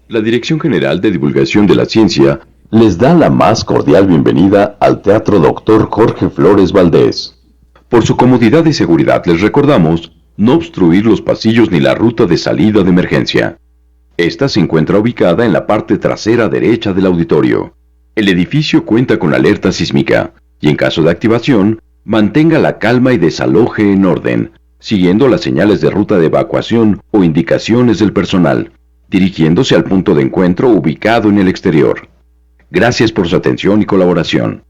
La Dirección General de Divulgación de la Ciencia les da la más cordial bienvenida al Teatro Dr. Jorge Flores Valdés. Por su comodidad y seguridad les recordamos no obstruir los pasillos ni la ruta de salida de emergencia. Esta se encuentra ubicada en la parte trasera derecha del auditorio. El edificio cuenta con alerta sísmica y en caso de activación, mantenga la calma y desaloje en orden, siguiendo las señales de ruta de evacuación o indicaciones del personal, dirigiéndose al punto de encuentro ubicado en el exterior. Gracias por su atención y colaboración.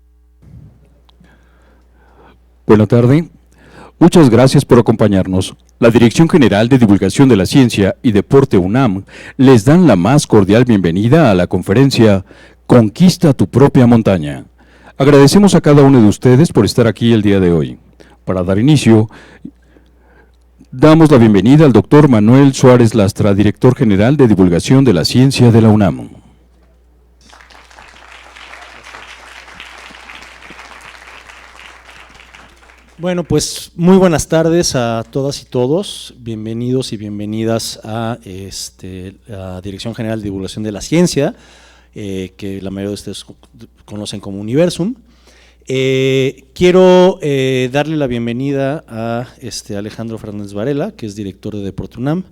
Buenas tardes. Muchas gracias por acompañarnos. La Dirección General de Divulgación de la Ciencia y Deporte UNAM les dan la más cordial bienvenida a la conferencia Conquista tu propia montaña. Agradecemos a cada uno de ustedes por estar aquí el día de hoy. Para dar inicio, damos la bienvenida al doctor Manuel Suárez Lastra, Director General de Divulgación de la Ciencia de la UNAM. Bueno, pues muy buenas tardes a todas y todos. Bienvenidos y bienvenidas a la Dirección General de Divulgación de la Ciencia, que la mayoría de ustedes conocen como Universum. Quiero darle la bienvenida a Alejandro Fernández Varela, que es director de Deporte UNAM,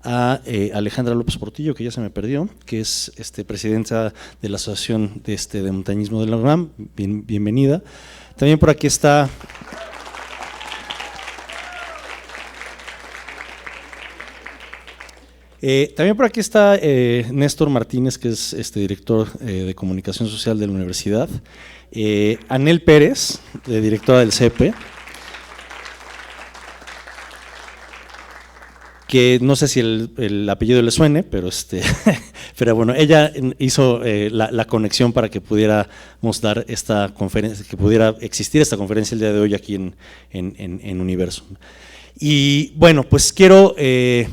a Alejandra López Portillo, que ya se me perdió, que es presidenta de la Asociación de Montañismo de la UNAM. Bienvenida. También por aquí está Néstor Martínez, que es director de Comunicación Social de la Universidad, Anel Pérez, directora del CEPE, que no sé si el apellido le suene, pero pero bueno, ella hizo la conexión para que pudiéramos dar esta conferencia, que pudiera existir esta conferencia el día de hoy aquí en Universum. Y bueno, pues quiero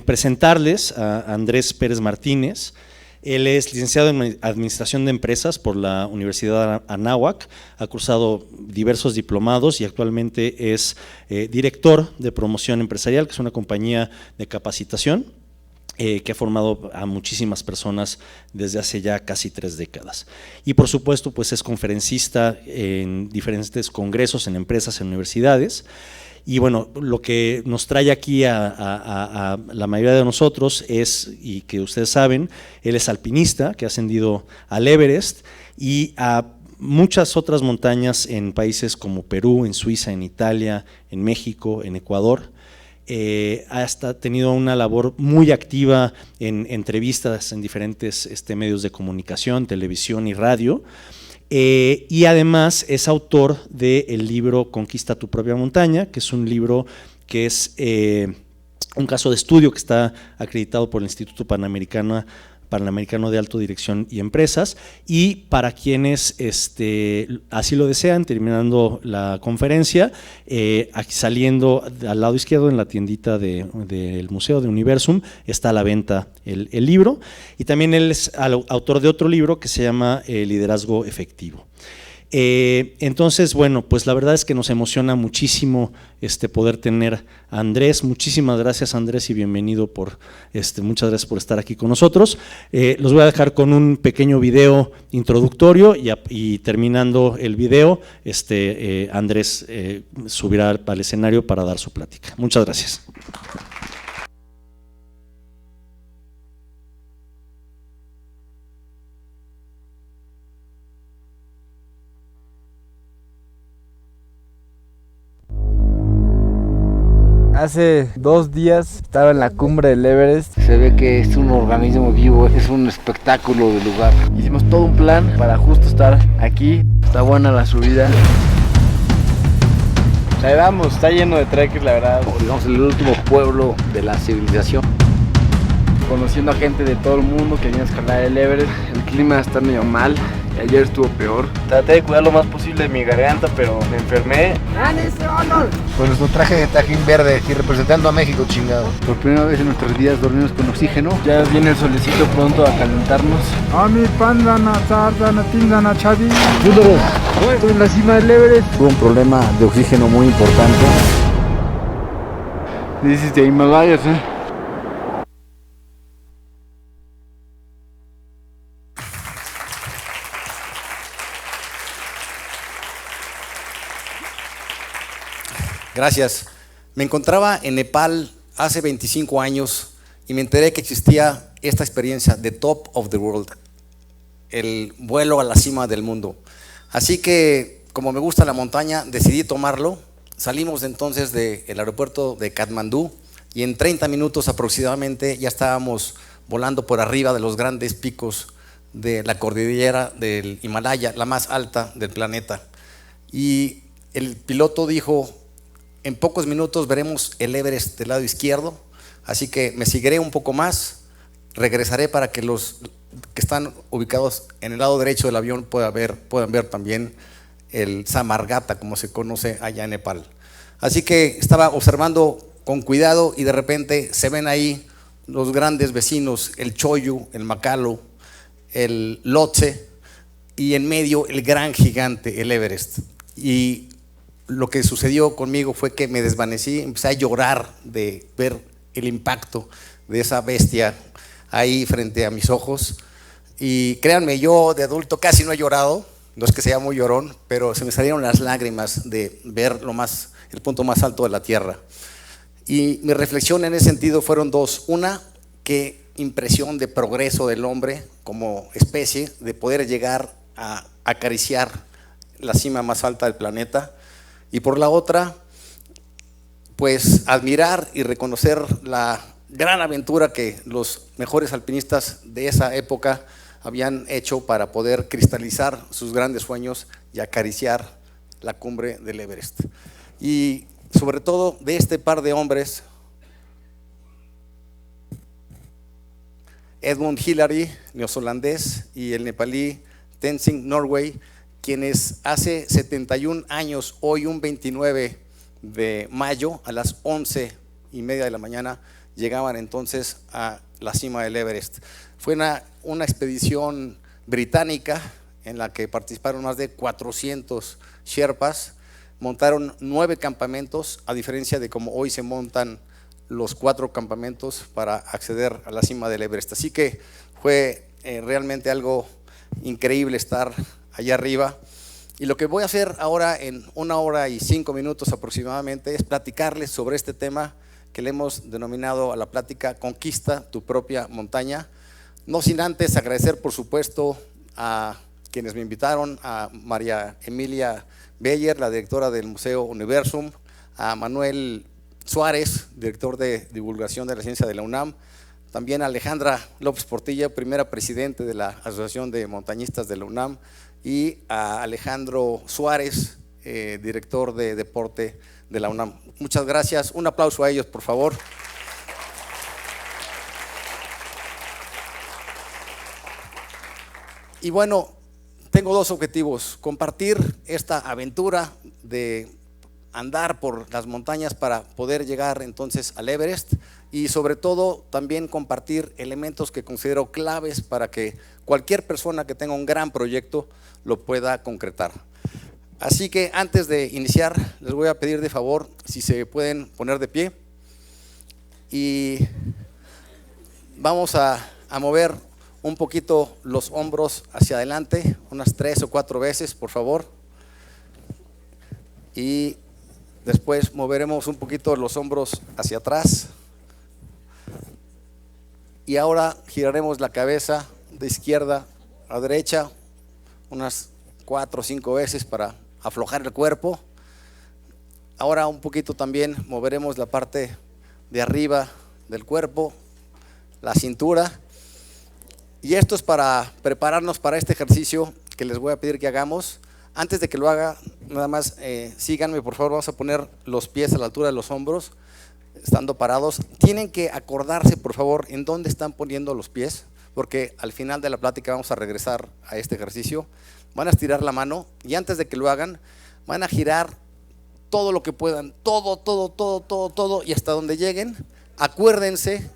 presentarles a Andrés Pérez Martínez. Él es licenciado en Administración de Empresas por la Universidad Anáhuac, ha cursado diversos diplomados y actualmente es director de Promoción Empresarial, que es una compañía de capacitación que ha formado a muchísimas personas desde hace ya casi 3 décadas. Y por supuesto, pues es conferencista en diferentes congresos, en empresas, en universidades. Y bueno, lo que nos trae aquí a la mayoría de nosotros es, y que ustedes saben, él es alpinista, que ha ascendido al Everest y a muchas otras montañas en países como Perú, en Suiza, en Italia, en México, en Ecuador. Ha tenido una labor muy activa en entrevistas en diferentes medios de comunicación, televisión y radio. Y además es autor del libro Conquista tu propia montaña, que es un libro que es un caso de estudio que está acreditado por el Instituto Panamericano de Alta Dirección y Empresas, y para quienes así lo desean, terminando la conferencia, aquí saliendo al lado izquierdo en la tiendita del Museo de Universum está a la venta el libro, y también él es autor de otro libro que se llama Liderazgo Efectivo. Entonces, bueno, pues la verdad es que nos emociona muchísimo poder tener a Andrés. Muchísimas gracias, Andrés, y bienvenido muchas gracias por estar aquí con nosotros. Los voy a dejar con un pequeño video introductorio y terminando el video, Andrés subirá al escenario para dar su plática. Muchas gracias. Hace 2 días estaba en la cumbre del Everest. Se ve que es un organismo vivo, es un espectáculo de lugar. Hicimos todo un plan para justo estar aquí. Está buena la subida. Ahí vamos, está lleno de trekkers, la verdad. Digamos, el último pueblo de la civilización. Conociendo a gente de todo el mundo que viene a escalar el Everest. El clima está medio mal. Ayer estuvo peor. Traté de cuidar lo más posible de mi garganta, pero me enfermé. Con nuestro traje de tajín verde y representando a México, chingado. Por primera vez en nuestros días dormimos con oxígeno. Ya viene el solecito pronto a calentarnos. Estoy en la cima del Everest. Tuvo un problema de oxígeno muy importante. This is the Himalayas, Gracias. Me encontraba en Nepal hace 25 años y me enteré que existía esta experiencia, The Top of the World, el vuelo a la cima del mundo. Así que, como me gusta la montaña, decidí tomarlo. Salimos entonces del aeropuerto de Katmandú y en 30 minutos aproximadamente ya estábamos volando por arriba de los grandes picos de la cordillera del Himalaya, la más alta del planeta. Y el piloto dijo: en pocos minutos veremos el Everest del lado izquierdo, así que me seguiré un poco más, regresaré para que los que están ubicados en el lado derecho del avión puedan ver también el Samargata, como se conoce allá en Nepal. Así que estaba observando con cuidado y de repente se ven ahí los grandes vecinos, el Choyu, el Makalu, el Lhotse y en medio el gran gigante, el Everest. Y lo que sucedió conmigo fue que me desvanecí, empecé a llorar de ver el impacto de esa bestia ahí frente a mis ojos. Y créanme, yo de adulto casi no he llorado, no es que sea muy llorón, pero se me salieron las lágrimas de ver el punto más alto de la tierra. Y mi reflexión en ese sentido fueron dos. Una, qué impresión de progreso del hombre como especie, de poder llegar a acariciar la cima más alta del planeta. Y por la otra, pues admirar y reconocer la gran aventura que los mejores alpinistas de esa época habían hecho para poder cristalizar sus grandes sueños y acariciar la cumbre del Everest. Y sobre todo de este par de hombres, Edmund Hillary, neozelandés, y el nepalí Tenzing Norgay, quienes hace 71 años, hoy un 29 de mayo, a las 11:30 de la mañana, llegaban entonces a la cima del Everest. Fue una expedición británica en la que participaron más de 400 sherpas, montaron 9 campamentos, a diferencia de como hoy se montan los 4 campamentos para acceder a la cima del Everest. Así que fue realmente algo increíble estar allá arriba. Y lo que voy a hacer ahora en 1 hora y 5 minutos aproximadamente es platicarles sobre este tema que le hemos denominado a la plática Conquista tu propia montaña. No sin antes agradecer, por supuesto, a quienes me invitaron, a María Emilia Beyer, la directora del Museo Universum, a Manuel Suárez, director de divulgación de la ciencia de la UNAM, también a Alejandra López Portilla, primera presidente de la Asociación de Montañistas de la UNAM, y a Alejandro Suárez, director de deporte de la UNAM. Muchas gracias, un aplauso a ellos, por favor. Y bueno, tengo 2 objetivos: compartir esta aventura de andar por las montañas para poder llegar entonces al Everest, y sobre todo también compartir elementos que considero claves para que cualquier persona que tenga un gran proyecto lo pueda concretar. Así que antes de iniciar, les voy a pedir de favor si se pueden poner de pie y vamos a mover un poquito los hombros hacia adelante, unas 3 o 4 veces, por favor. Y después moveremos un poquito los hombros hacia atrás. Y ahora giraremos la cabeza de izquierda a derecha unas 4 o 5 veces para aflojar el cuerpo. Ahora un poquito también moveremos la parte de arriba del cuerpo, la cintura. Y esto es para prepararnos para este ejercicio que les voy a pedir que hagamos. Antes de que lo haga, nada más síganme, por favor. Vamos a poner los pies a la altura de los hombros, estando parados. Tienen que acordarse, por favor, en dónde están poniendo los pies, porque al final de la plática vamos a regresar a este ejercicio. Van a estirar la mano y antes de que lo hagan, van a girar todo lo que puedan, todo, y hasta donde lleguen. Acuérdense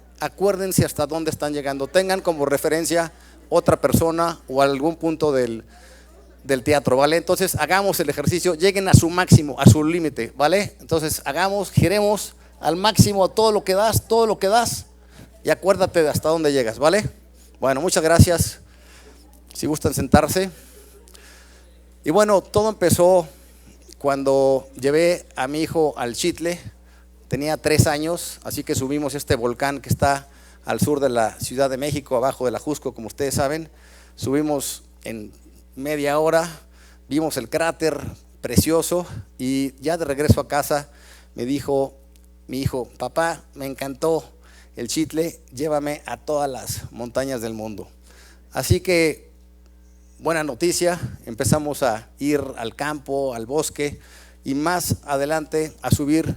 hasta dónde están llegando. Tengan como referencia otra persona o algún punto del teatro, ¿vale? Entonces hagamos el ejercicio, lleguen a su máximo, a su límite, ¿vale? Entonces giremos al máximo todo lo que das y acuérdate de hasta dónde llegas, ¿vale? Bueno, muchas gracias. Si gustan sentarse. Y bueno, todo empezó cuando llevé a mi hijo al Chitle, tenía 3 años, así que subimos este volcán que está al sur de la Ciudad de México, abajo de la Jusco, como ustedes saben. Subimos en media hora, vimos el cráter precioso y ya de regreso a casa me dijo mi hijo: papá, me encantó el Chitle, llévame a todas las montañas del mundo. Así que, buena noticia, empezamos a ir al campo, al bosque y más adelante a subir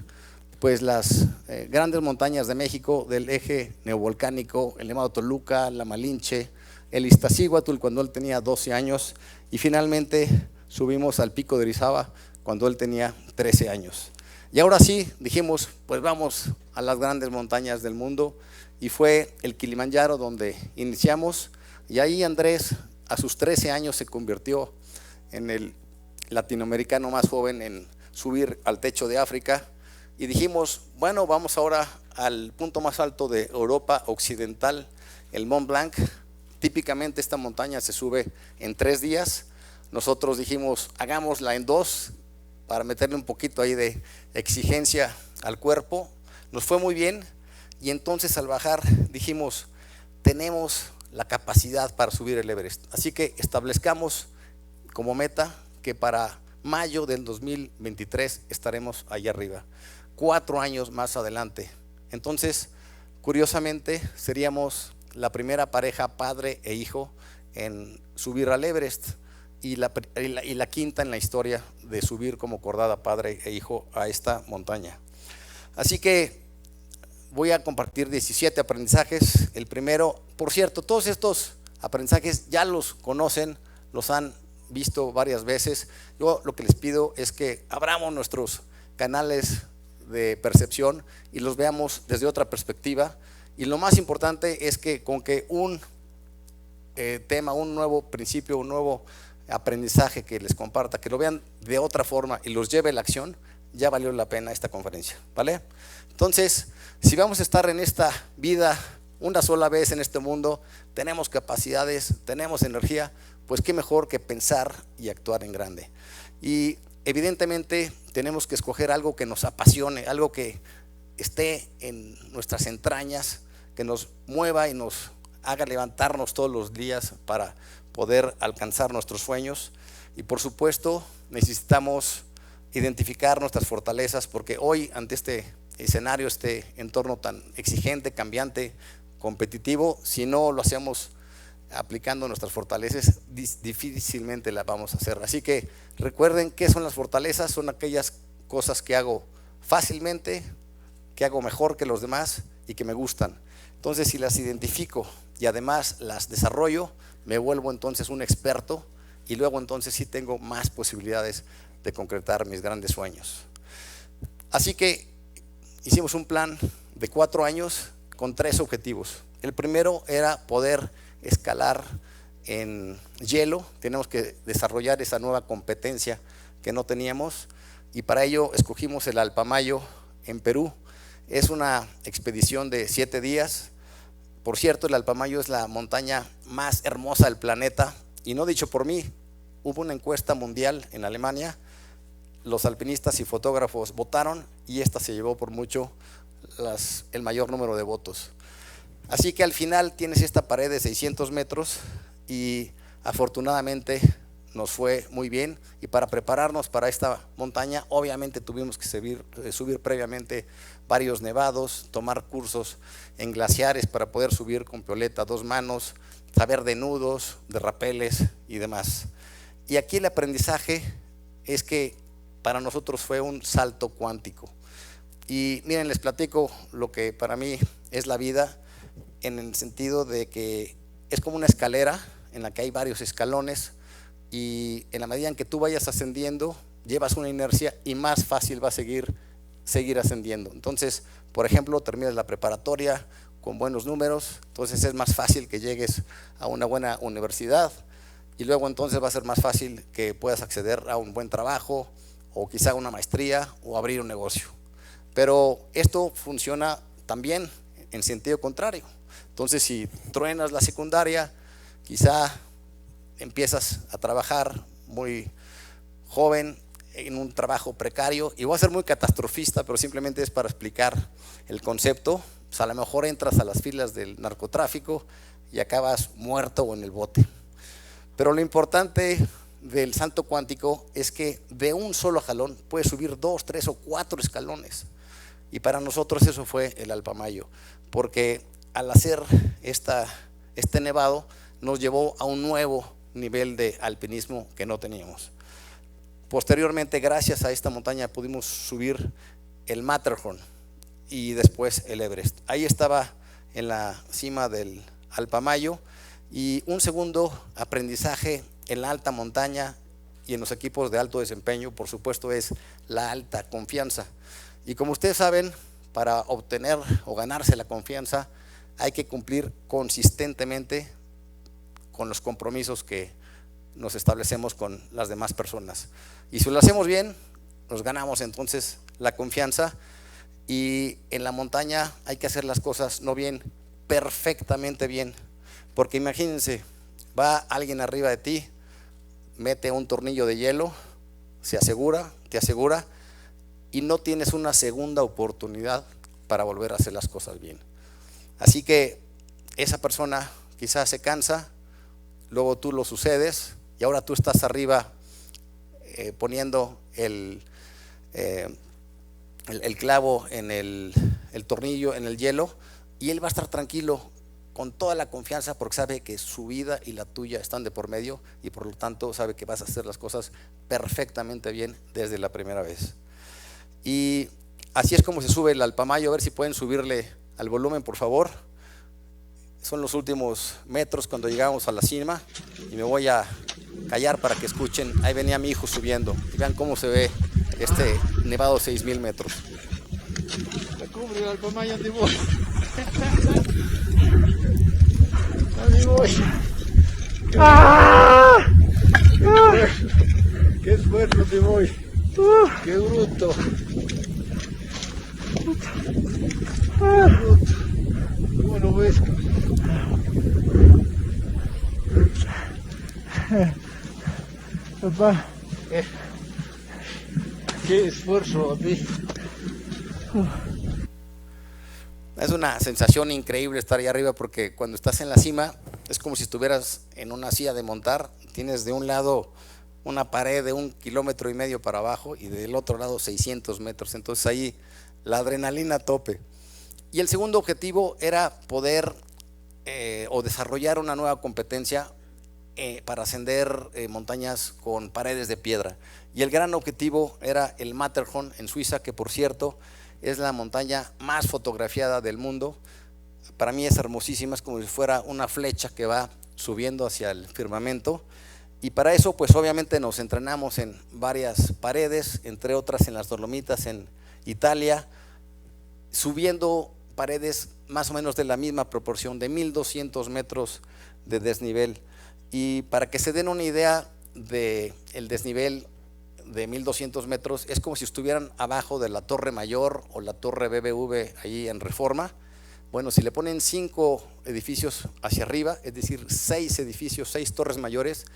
pues las grandes montañas de México del eje neovolcánico, el Nevado Toluca, la Malinche, el Iztaccíhuatl cuando él tenía 12 años y finalmente subimos al Pico de Orizaba cuando él tenía 13 años. Y ahora sí, dijimos, pues vamos a las grandes montañas del mundo y fue el Kilimanjaro donde iniciamos y ahí Andrés a sus 13 años se convirtió en el latinoamericano más joven en subir al techo de África. Y dijimos, bueno, vamos ahora al punto más alto de Europa Occidental, el Mont Blanc. Típicamente esta montaña se sube en 3 días. Nosotros dijimos, hagámosla en 2 para meterle un poquito ahí de exigencia al cuerpo. Nos fue muy bien y entonces al bajar dijimos, tenemos la capacidad para subir el Everest. Así que establezcamos como meta que para mayo del 2023 estaremos allá arriba. 4 años más adelante. Entonces, curiosamente, seríamos la primera pareja padre e hijo en subir al Everest y la quinta en la historia de subir como cordada padre e hijo a esta montaña. Así que voy a compartir 17 aprendizajes. El primero, por cierto, todos estos aprendizajes ya los conocen, los han visto varias veces. Yo lo que les pido es que abramos nuestros canales de percepción y los veamos desde otra perspectiva, y lo más importante es que con que un tema, un nuevo principio, un nuevo aprendizaje que les comparta, que lo vean de otra forma y los lleve a la acción, ya valió la pena esta conferencia, ¿vale? Entonces, si vamos a estar en esta vida una sola vez en este mundo, tenemos capacidades, tenemos energía, pues qué mejor que pensar y actuar en grande. Y evidentemente tenemos que escoger algo que nos apasione, algo que esté en nuestras entrañas, que nos mueva y nos haga levantarnos todos los días para poder alcanzar nuestros sueños. Y por supuesto necesitamos identificar nuestras fortalezas, porque hoy ante este escenario, este entorno tan exigente, cambiante, competitivo, si no lo hacemos aplicando nuestras fortalezas, difícilmente las vamos a hacer. Así que recuerden qué son las fortalezas. Son aquellas cosas que hago fácilmente, que hago mejor que los demás y que me gustan. Entonces, si las identifico y además las desarrollo, me vuelvo entonces un experto y luego entonces sí tengo más posibilidades de concretar mis grandes sueños. Así que hicimos un plan de 4 años con 3 objetivos. El primero era poder escalar en hielo. Tenemos que desarrollar esa nueva competencia que no teníamos y para ello escogimos el Alpamayo en Perú. Es una expedición de 7 días. Por cierto, el Alpamayo es la montaña más hermosa del planeta y no dicho por mí. Hubo una encuesta mundial en Alemania, los alpinistas y fotógrafos votaron y esta se llevó por mucho el mayor número de votos. Así que al final tienes esta pared de 600 metros y afortunadamente nos fue muy bien, y para prepararnos para esta montaña obviamente tuvimos que subir previamente varios nevados, tomar cursos en glaciares para poder subir con pioleta a 2 manos, saber de nudos, de rapeles y demás. Y aquí el aprendizaje es que para nosotros fue un salto cuántico. Y miren, les platico lo que para mí es la vida, en el sentido de que es como una escalera en la que hay varios escalones y en la medida en que tú vayas ascendiendo llevas una inercia y más fácil va a seguir ascendiendo. Entonces, por ejemplo, terminas la preparatoria con buenos números, entonces es más fácil que llegues a una buena universidad y luego entonces va a ser más fácil que puedas acceder a un buen trabajo o quizá una maestría o abrir un negocio. Pero esto funciona también en sentido contrario. Entonces, si truenas la secundaria, quizá empiezas a trabajar muy joven en un trabajo precario, y voy a ser muy catastrofista, pero simplemente es para explicar el concepto. Pues a lo mejor entras a las filas del narcotráfico y acabas muerto o en el bote. Pero lo importante del salto cuántico es que de un solo jalón puedes subir 2, 3 o 4 escalones. Y para nosotros eso fue el Alpamayo, porque al hacer este nevado nos llevó a un nuevo nivel de alpinismo que no teníamos. Posteriormente, gracias a esta montaña, pudimos subir el Matterhorn y después el Everest. Ahí estaba en la cima del Alpamayo. Y un segundo aprendizaje en la alta montaña y en los equipos de alto desempeño, por supuesto, es la alta confianza. Y como ustedes saben, para obtener o ganarse la confianza hay que cumplir consistentemente con los compromisos que nos establecemos con las demás personas. Y si lo hacemos bien, nos ganamos entonces la confianza. Y en la montaña hay que hacer las cosas no bien, perfectamente bien. Porque imagínense, va alguien arriba de ti, mete un tornillo de hielo, te asegura, y no tienes una segunda oportunidad para volver a hacer las cosas bien. Así que esa persona quizás se cansa, luego tú lo sucedes, y ahora tú estás arriba poniendo el clavo en el tornillo, en el hielo, y él va a estar tranquilo, con toda la confianza, porque sabe que su vida y la tuya están de por medio, y por lo tanto sabe que vas a hacer las cosas perfectamente bien desde la primera vez. Y así es como se sube el Alpamayo. A ver si pueden subirle al volumen, por favor. Son los últimos metros cuando llegamos a la cima, y me voy a callar para que escuchen. Ahí venía mi hijo subiendo, y vean cómo se ve este nevado 6,000 metros. La cumbre del Alpamayo, ¿dónde voy? ¿Dónde voy? ¡Qué esfuerzo te voy! ¡Qué bruto! ¿Cómo lo ves? Papá, qué esfuerzo a ti. Es una sensación increíble estar ahí arriba, porque cuando estás en la cima es como si estuvieras en una silla de montar. Tienes de un lado una pared de 1,5 kilómetros para abajo, y del otro lado 600 metros. Entonces ahí la adrenalina a tope. Y el segundo objetivo era poder o desarrollar una nueva competencia para ascender montañas con paredes de piedra. Y el gran objetivo era el Matterhorn en Suiza, que por cierto es la montaña más fotografiada del mundo. Para mí es hermosísima, es como si fuera una flecha que va subiendo hacia el firmamento. Y para eso pues obviamente nos entrenamos en varias paredes, entre otras en las Dolomitas en Italia, subiendo paredes más o menos de la misma proporción, de 1,200 metros de desnivel. Y para que se den una idea del desnivel de 1,200 metros, es como si estuvieran abajo de la Torre Mayor o la Torre BBV ahí en Reforma. Bueno, si le ponen 5 edificios hacia arriba, es decir, 6 edificios, 6 torres mayores,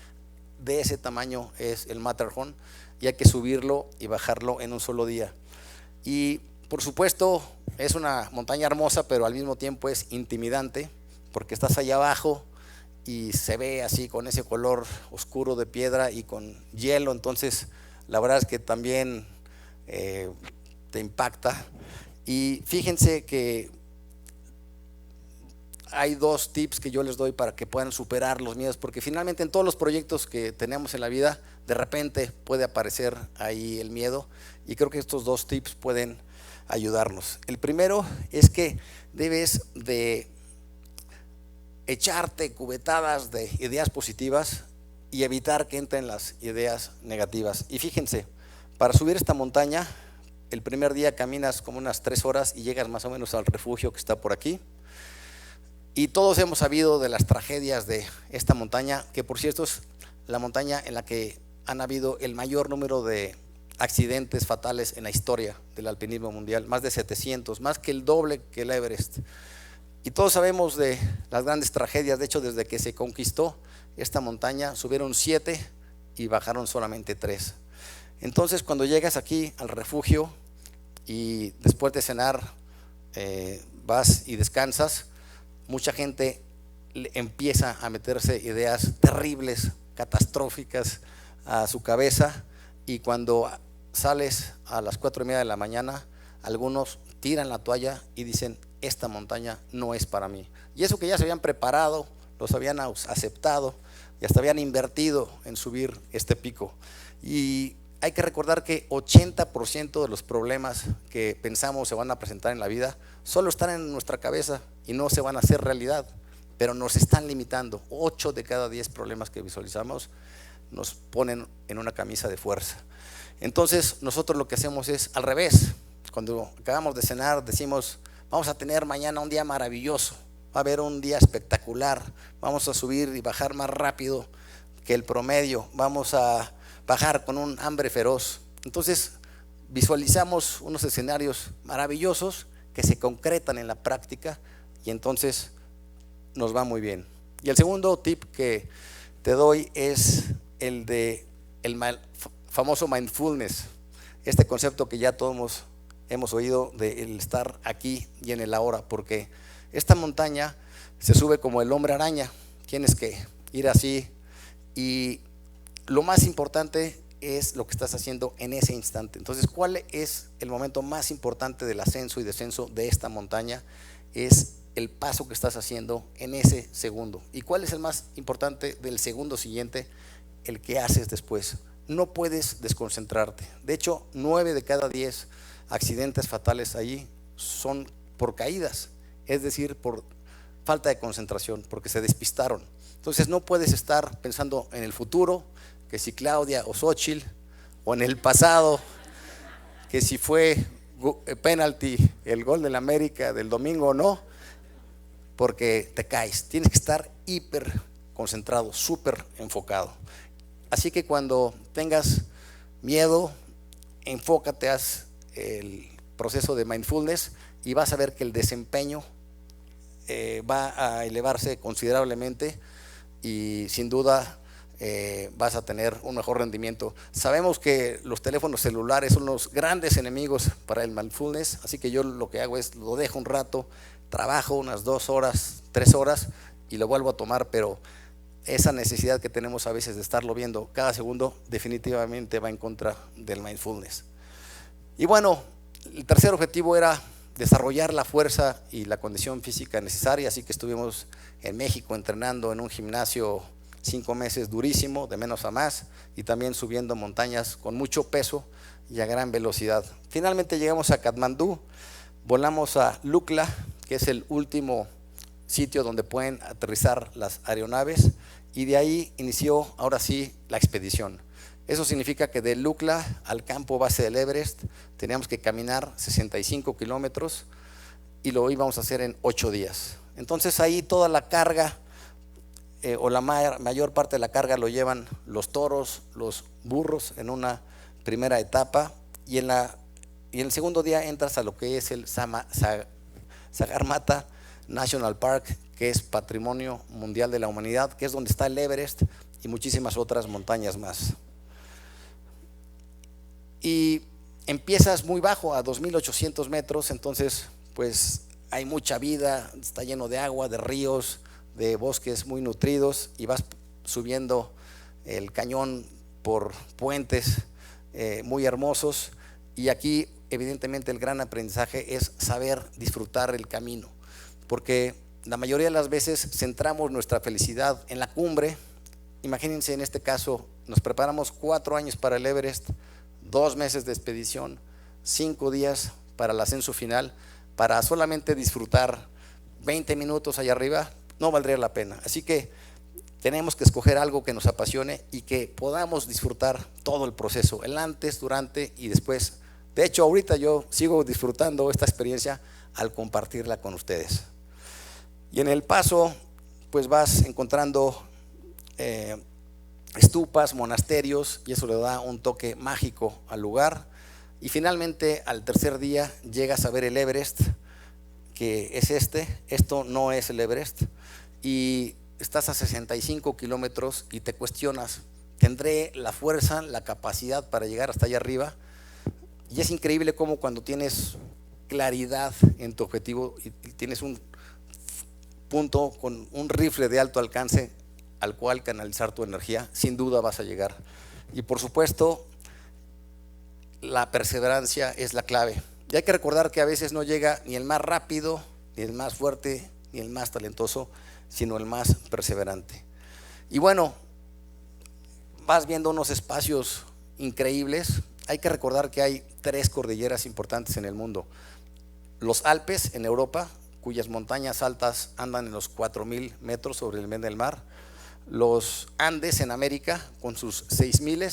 de ese tamaño es el Matterhorn, y hay que subirlo y bajarlo en un solo día. Y por supuesto es una montaña hermosa, pero al mismo tiempo es intimidante, porque estás allá abajo y se ve así con ese color oscuro de piedra y con hielo. Entonces la verdad es que también te impacta. Y fíjense que hay 2 tips que yo les doy para que puedan superar los miedos, porque finalmente en todos los proyectos que tenemos en la vida, de repente puede aparecer ahí el miedo, y creo que estos 2 tips pueden ayudarnos. El primero es que debes de echarte cubetadas de ideas positivas y evitar que entren las ideas negativas. Y fíjense, para subir esta montaña, el primer día caminas como unas 3 horas y llegas más o menos al refugio que está por aquí. Y todos hemos sabido de las tragedias de esta montaña, que por cierto es la montaña en la que han habido el mayor número de accidentes fatales en la historia del alpinismo mundial, más de 700, más que el doble que el Everest. Y todos sabemos de las grandes tragedias. De hecho, desde que se conquistó esta montaña, subieron 7 y bajaron solamente 3. Entonces cuando llegas aquí al refugio y después de cenar vas y descansas, mucha gente empieza a meterse ideas terribles, catastróficas a su cabeza, y cuando sales a las 4:30 de la mañana, algunos tiran la toalla y dicen: esta montaña no es para mí. Y eso que ya se habían preparado, los habían aceptado y hasta habían invertido en subir este pico. Y hay que recordar que 80% de los problemas que pensamos se van a presentar en la vida solo están en nuestra cabeza y no se van a hacer realidad, pero nos están limitando. 8 de cada 10 problemas que visualizamos nos ponen en una camisa de fuerza. Entonces nosotros lo que hacemos es al revés. Cuando acabamos de cenar decimos: vamos a tener mañana un día maravilloso, va a haber un día espectacular, vamos a subir y bajar más rápido que el promedio, vamos a bajar con un hambre feroz. Entonces visualizamos unos escenarios maravillosos que se concretan en la práctica y entonces nos va muy bien. Y el segundo tip que te doy es el de el famoso mindfulness, este concepto que ya todos hemos oído de el estar aquí y en el ahora, porque esta montaña se sube como el hombre araña, tienes que ir así, y lo más importante es lo que estás haciendo en ese instante. Entonces, ¿cuál es el momento más importante del ascenso y descenso de esta montaña? Es el paso que estás haciendo en ese segundo. ¿Y cuál es el más importante del segundo siguiente? El que haces después. No puedes desconcentrarte. De hecho, 9 de cada 10 accidentes fatales allí son por caídas, es decir, por falta de concentración, porque se despistaron. Entonces no puedes estar pensando en el futuro, que si Claudia o Xóchitl, o en el pasado, que si fue penalti el gol del América del domingo o no, porque te caes. Tienes que estar hiper concentrado, súper enfocado. Así que cuando tengas miedo, enfócate, haz el proceso de mindfulness y vas a ver que el desempeño va a elevarse considerablemente y sin duda vas a tener un mejor rendimiento. Sabemos que los teléfonos celulares son los grandes enemigos para el mindfulness, así que yo lo que hago es lo dejo un rato, trabajo unas 2 horas, 3 horas y lo vuelvo a tomar, pero esa necesidad que tenemos a veces de estarlo viendo cada segundo definitivamente va en contra del mindfulness. Y bueno, el tercer objetivo era desarrollar la fuerza y la condición física necesaria, así que estuvimos en México entrenando en un gimnasio 5 meses durísimo, de menos a más, y también subiendo montañas con mucho peso y a gran velocidad. Finalmente llegamos a Katmandú, volamos a Lukla, que es el último sitio donde pueden aterrizar las aeronaves, y de ahí inició ahora sí la expedición. Eso significa que de Lukla al campo base del Everest teníamos que caminar 65 kilómetros y lo íbamos a hacer en 8 días. Entonces ahí toda la carga o la mayor parte de la carga lo llevan los toros, los burros en una primera etapa, y en el segundo día entras a lo que es el Sagarmatha National Park, que es Patrimonio Mundial de la Humanidad, que es donde está el Everest y muchísimas otras montañas más. Y empiezas muy bajo, a 2.800 metros, entonces pues hay mucha vida, está lleno de agua, de ríos, de bosques muy nutridos, y vas subiendo el cañón por puentes muy hermosos, y aquí evidentemente el gran aprendizaje es saber disfrutar el camino, porque la mayoría de las veces centramos nuestra felicidad en la cumbre. Imagínense, en este caso nos preparamos 4 años para el Everest, 2 meses de expedición, 5 días para el ascenso final, para solamente disfrutar 20 minutos allá arriba, no valdría la pena. Así que tenemos que escoger algo que nos apasione y que podamos disfrutar todo el proceso, el antes, durante y después. De hecho, ahorita yo sigo disfrutando esta experiencia al compartirla con ustedes. Y en el paso, pues vas encontrando estupas, monasterios, y eso le da un toque mágico al lugar. Y finalmente, al tercer día, llegas a ver el Everest, que es esto no es el Everest, y estás a 65 kilómetros y te cuestionas, ¿Tendré la fuerza, la capacidad para llegar hasta allá arriba? Y es increíble cómo cuando tienes claridad en tu objetivo y tienes un punto con un rifle de alto alcance al cual canalizar tu energía, sin duda vas a llegar. Y por supuesto, la perseverancia es la clave. Y hay que recordar que a veces no llega ni el más rápido, ni el más fuerte, ni el más talentoso, sino el más perseverante. Y bueno, vas viendo unos espacios increíbles. Hay que recordar que hay 3 cordilleras importantes en el mundo. Los Alpes en Europa, cuyas montañas altas andan en los 4,000 metros sobre el nivel del mar. Los Andes en América con sus 6,000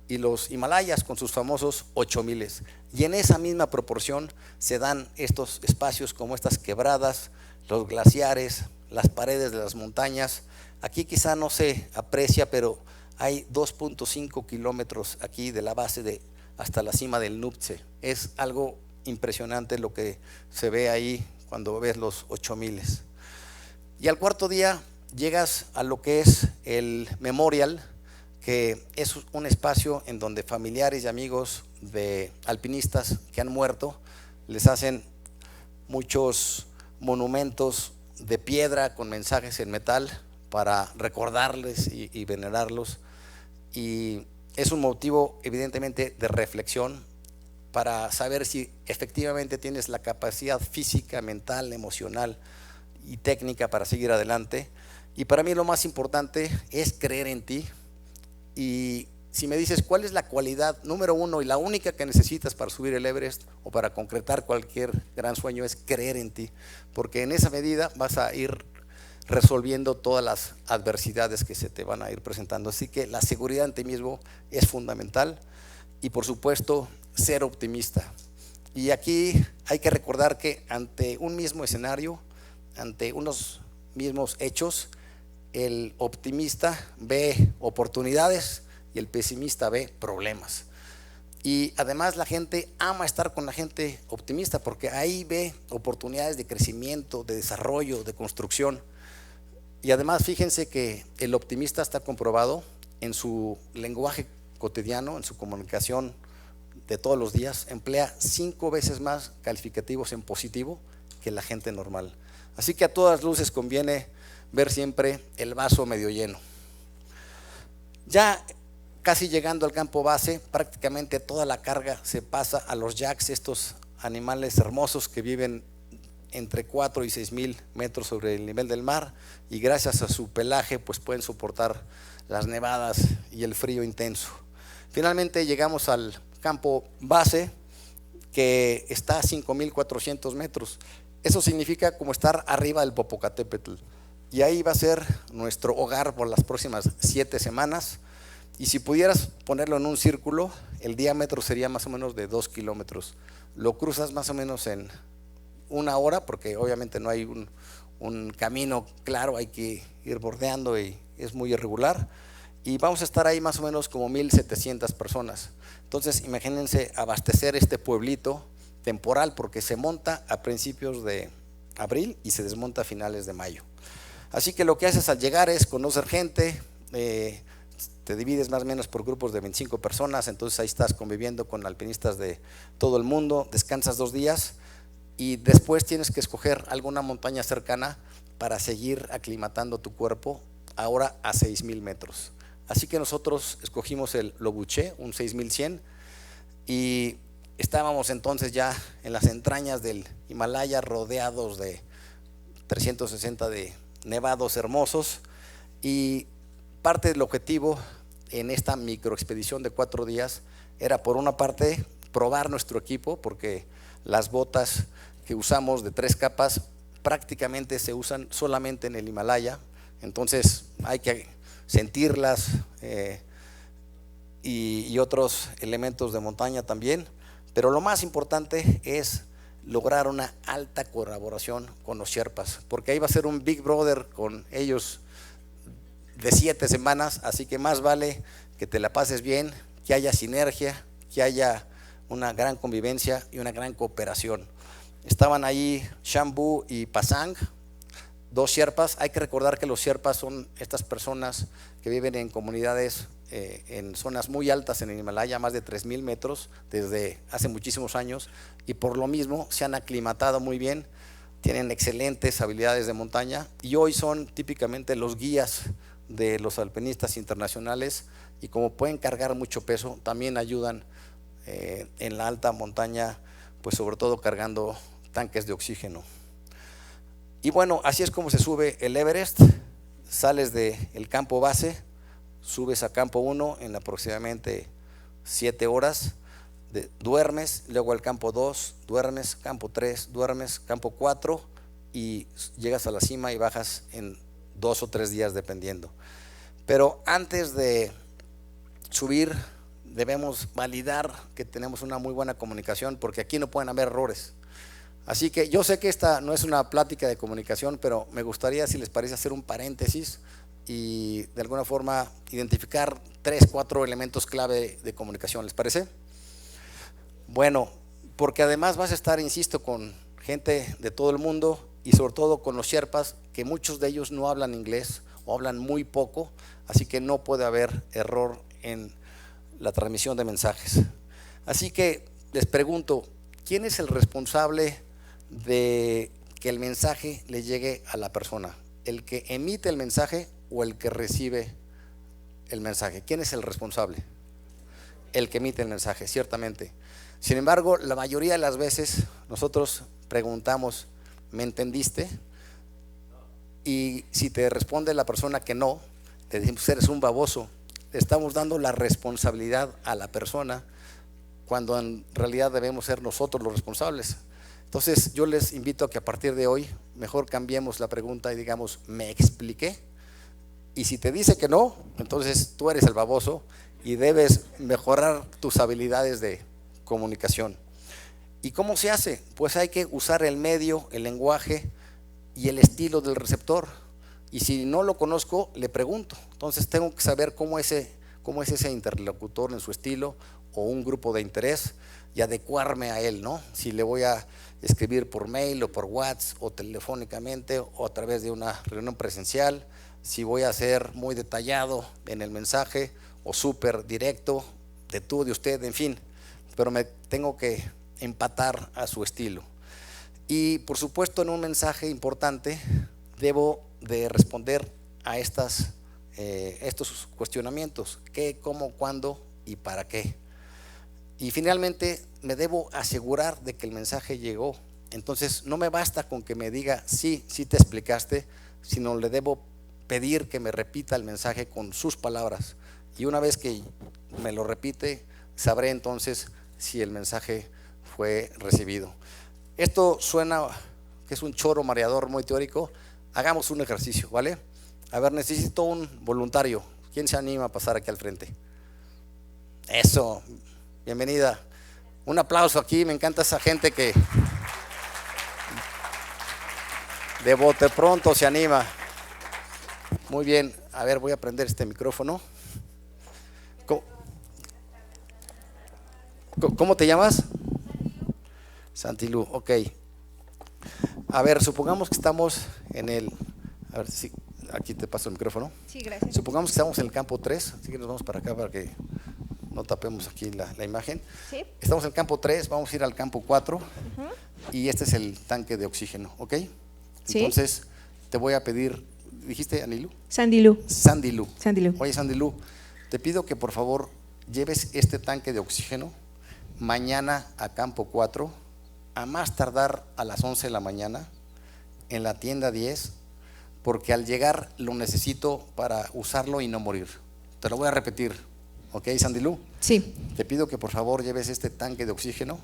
y los Himalayas con sus famosos 8,000. Y en esa misma proporción se dan estos espacios como estas quebradas, los glaciares, las paredes de las montañas. Aquí quizá no se aprecia, pero hay 2.5 kilómetros aquí de la base hasta la cima del Nuptse. Es algo impresionante lo que se ve ahí cuando ves los 8,000. Y al cuarto día llegas a lo que es el Memorial, que es un espacio en donde familiares y amigos de alpinistas que han muerto les hacen muchos monumentos de piedra con mensajes en metal para recordarles y venerarlos. Y es un motivo evidentemente de reflexión para saber si efectivamente tienes la capacidad física, mental, emocional y técnica para seguir adelante. Y para mí lo más importante es creer en ti. Y si me dices cuál es la cualidad número 1 y la única que necesitas para subir el Everest o para concretar cualquier gran sueño, es creer en ti, porque en esa medida vas a ir resolviendo todas las adversidades que se te van a ir presentando. Así que la seguridad en ti mismo es fundamental y por supuesto ser optimista. Y aquí hay que recordar que ante un mismo escenario, ante unos mismos hechos, el optimista ve oportunidades y el pesimista ve problemas. Y además la gente ama estar con la gente optimista porque ahí ve oportunidades de crecimiento, de desarrollo, de construcción. Y además fíjense que el optimista está comprobado en su lenguaje cotidiano, en su comunicación de todos los días, emplea 5 veces más calificativos en positivo que la gente normal. Así que a todas luces conviene ver siempre el vaso medio lleno. Ya casi llegando al campo base, prácticamente toda la carga se pasa a los yaks, estos animales hermosos que viven entre 4 y 6,000 metros sobre el nivel del mar, y gracias a su pelaje pues pueden soportar las nevadas y el frío intenso. Finalmente llegamos al campo base, que está a 5,400 metros. Eso significa como estar arriba del Popocatépetl, y ahí va a ser nuestro hogar por las próximas 7 semanas. Y si pudieras ponerlo en un círculo, el diámetro sería más o menos de 2 kilómetros. Lo cruzas más o menos en 1 hora, porque obviamente no hay un camino claro, hay que ir bordeando y es muy irregular. Y vamos a estar ahí más o menos como 1,700 personas. Entonces imagínense abastecer este pueblito temporal, porque se monta a principios de abril y se desmonta a finales de mayo. Así que lo que haces al llegar es conocer gente, te divides más o menos por grupos de 25 personas, entonces ahí estás conviviendo con alpinistas de todo el mundo, descansas 2 días y después tienes que escoger alguna montaña cercana para seguir aclimatando tu cuerpo, ahora a 6,000 metros. Así que nosotros escogimos el Lobuche, un 6,100, y estábamos entonces ya en las entrañas del Himalaya, rodeados de 360 de nevados hermosos. Y parte del objetivo en esta microexpedición de 4 días era, por una parte, probar nuestro equipo, porque las botas que usamos de 3 capas prácticamente se usan solamente en el Himalaya, entonces hay que sentirlas y otros elementos de montaña también. Pero lo más importante es lograr una alta colaboración con los Sherpas, porque ahí va a ser un Big Brother con ellos de 7 semanas, así que más vale que te la pases bien, que haya sinergia, que haya una gran convivencia y una gran cooperación. Estaban ahí Shambu y Pasang, 2 sherpas. Hay que recordar que los sherpas son estas personas que viven en comunidades en zonas muy altas en el Himalaya, más de 3,000 metros desde hace muchísimos años, y por lo mismo se han aclimatado muy bien, tienen excelentes habilidades de montaña y hoy son típicamente los guías de los alpinistas internacionales, y como pueden cargar mucho peso, también ayudan en la alta montaña, pues sobre todo cargando tanques de oxígeno. Y bueno, así es como se sube el Everest. Sales del campo base, subes a campo 1 en aproximadamente 7 horas, duermes, luego al campo 2, duermes, campo 3, duermes, campo 4 y llegas a la cima y bajas en 2 o 3 días dependiendo. Pero antes de subir debemos validar que tenemos una muy buena comunicación, porque aquí no pueden haber errores. Así que yo sé que esta no es una plática de comunicación, pero me gustaría, si les parece, hacer un paréntesis y de alguna forma identificar 3, 4 elementos clave de comunicación. ¿Les parece? Bueno, porque además vas a estar, insisto, con gente de todo el mundo y sobre todo con los sherpas, que muchos de ellos no hablan inglés o hablan muy poco, así que no puede haber error en la transmisión de mensajes. Así que les pregunto, ¿quién es el responsable de que el mensaje le llegue a la persona? ¿El que emite el mensaje o el que recibe el mensaje? ¿Quién es el responsable? El que emite el mensaje, ciertamente. Sin embargo, la mayoría de las veces nosotros preguntamos, ¿me entendiste? Y si te responde la persona que no, le decimos, eres un baboso. Le estamos dando la responsabilidad a la persona, cuando en realidad debemos ser nosotros los responsables. Entonces yo les invito a que a partir de hoy mejor cambiemos la pregunta y digamos, ¿me expliqué? Y si te dice que no, entonces tú eres el baboso y debes mejorar tus habilidades de comunicación. ¿Y cómo se hace? Pues hay que usar el medio, el lenguaje y el estilo del receptor. Y si no lo conozco, le pregunto. Entonces tengo que saber cómo es ese interlocutor en su estilo o un grupo de interés y adecuarme a él, ¿no? Si le voy a escribir por mail o por WhatsApp o telefónicamente o a través de una reunión presencial, si voy a ser muy detallado en el mensaje o súper directo, de tú, de usted, en fin, pero me tengo que empatar a su estilo. Y por supuesto, en un mensaje importante debo de responder a estos cuestionamientos: qué, cómo, cuándo y para qué. Y finalmente me debo asegurar de que el mensaje llegó. Entonces no me basta con que me diga sí te explicaste, sino le debo pedir que me repita el mensaje con sus palabras, y una vez que me lo repite, sabré entonces si el mensaje fue recibido. Esto suena que es un choro mareador muy teórico. Hagamos un ejercicio, ¿vale? A ver, necesito un voluntario. ¿Quién se anima a pasar aquí al frente? Eso, bienvenida. Un aplauso aquí, me encanta esa gente que de bote pronto se anima. Muy bien, a ver, voy a prender este micrófono. ¿Cómo te llamas? Santilú, ok. A ver, supongamos que estamos en el... A ver, sí, aquí te paso el micrófono. Sí, gracias. Supongamos que estamos en el campo 3, así que nos vamos para acá para que no tapemos aquí la imagen. Sí. Estamos en el campo 3, vamos a ir al campo 4 y este es el tanque de oxígeno, ¿ok? Sí. Entonces te voy a pedir, ¿dijiste Anilú? Sandilú. Sandilú. Sandilú. Oye, Sandilú, te pido que por favor lleves este tanque de oxígeno mañana a campo 4, a más tardar a las 11 de la mañana, en la tienda 10, porque al llegar lo necesito para usarlo y no morir. Te lo voy a repetir, ¿ok, Sandilú? Sí. Te pido que por favor lleves este tanque de oxígeno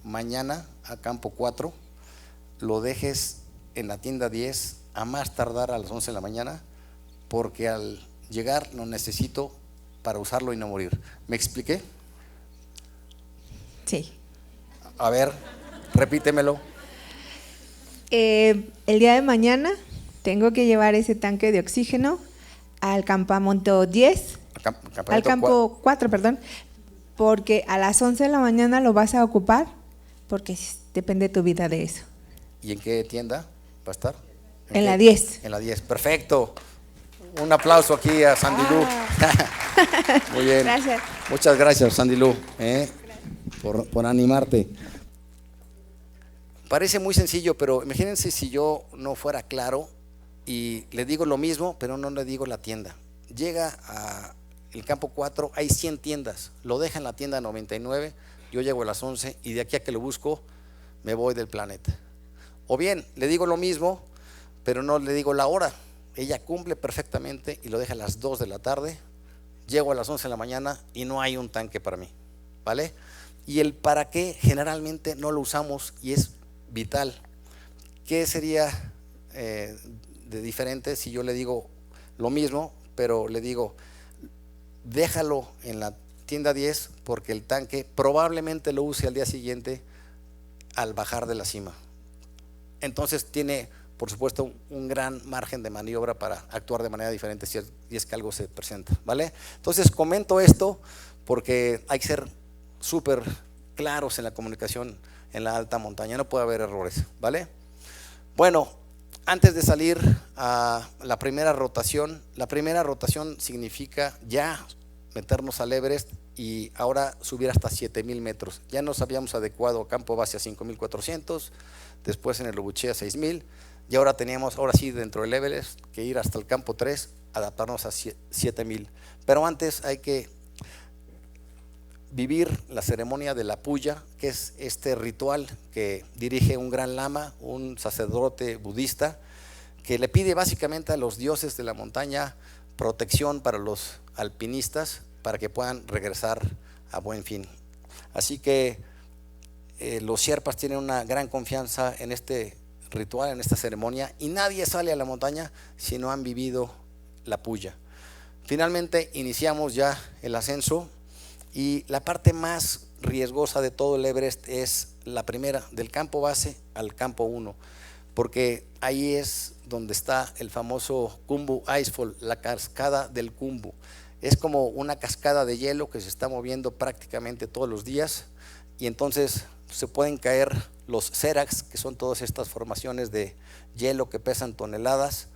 mañana a campo 4, lo dejes en la tienda 10 a más tardar a las 11 de la mañana, porque al llegar lo necesito para usarlo y no morir. ¿Me expliqué? Sí. A ver, repítemelo. El día de mañana tengo que llevar ese tanque de oxígeno al campamento 10, al campo 4, perdón, porque a las 11 de la mañana lo vas a ocupar, porque depende tu vida de eso. ¿Y en qué tienda va a estar? En la 10. En la 10, perfecto. Un aplauso aquí a Sandy Lu. Muy bien. Gracias. Muchas gracias, Sandy Lu, por animarte. Parece muy sencillo, pero imagínense si yo no fuera claro y le digo lo mismo, pero no le digo la tienda. Llega a el campo 4, hay 100 tiendas, lo deja en la tienda 99, yo llego a las 11 y de aquí a que lo busco me voy del planeta. O bien, le digo lo mismo, pero no le digo la hora. Ella cumple perfectamente y lo deja a las 2 de la tarde, llego a las 11 de la mañana y no hay un tanque para mí, ¿vale? Y el para qué generalmente no lo usamos y es vital. ¿Qué sería de diferente si yo le digo lo mismo, pero le digo déjalo en la tienda 10 porque el tanque probablemente lo use al día siguiente al bajar de la cima? Entonces tiene, por supuesto, un gran margen de maniobra para actuar de manera diferente si es que algo se presenta, ¿vale? Entonces comento esto porque hay que ser súper claros en la comunicación en la alta montaña, no puede haber errores, ¿vale? Bueno, antes de salir a la primera rotación significa ya meternos al Everest y ahora subir hasta 7,000 metros. Ya nos habíamos adecuado a campo base a 5,400, después en el Lobuche a 6,000 y ahora teníamos, ahora sí, dentro del Everest, que ir hasta el campo 3, adaptarnos a 7,000. Pero antes hay que vivir la ceremonia de la puya, que es este ritual que dirige un gran lama, un sacerdote budista, que le pide básicamente a los dioses de la montaña protección para los alpinistas para que puedan regresar a buen fin. Así que los sherpas tienen una gran confianza en este ritual, en esta ceremonia, y nadie sale a la montaña si no han vivido la puya. Finalmente iniciamos ya el ascenso y la parte más riesgosa de todo el Everest es la primera, del campo base al campo 1, porque ahí es donde está el famoso Khumbu Icefall, la cascada del Khumbu. Es como una cascada de hielo que se está moviendo prácticamente todos los días y entonces se pueden caer los seracs, que son todas estas formaciones de hielo que pesan toneladas,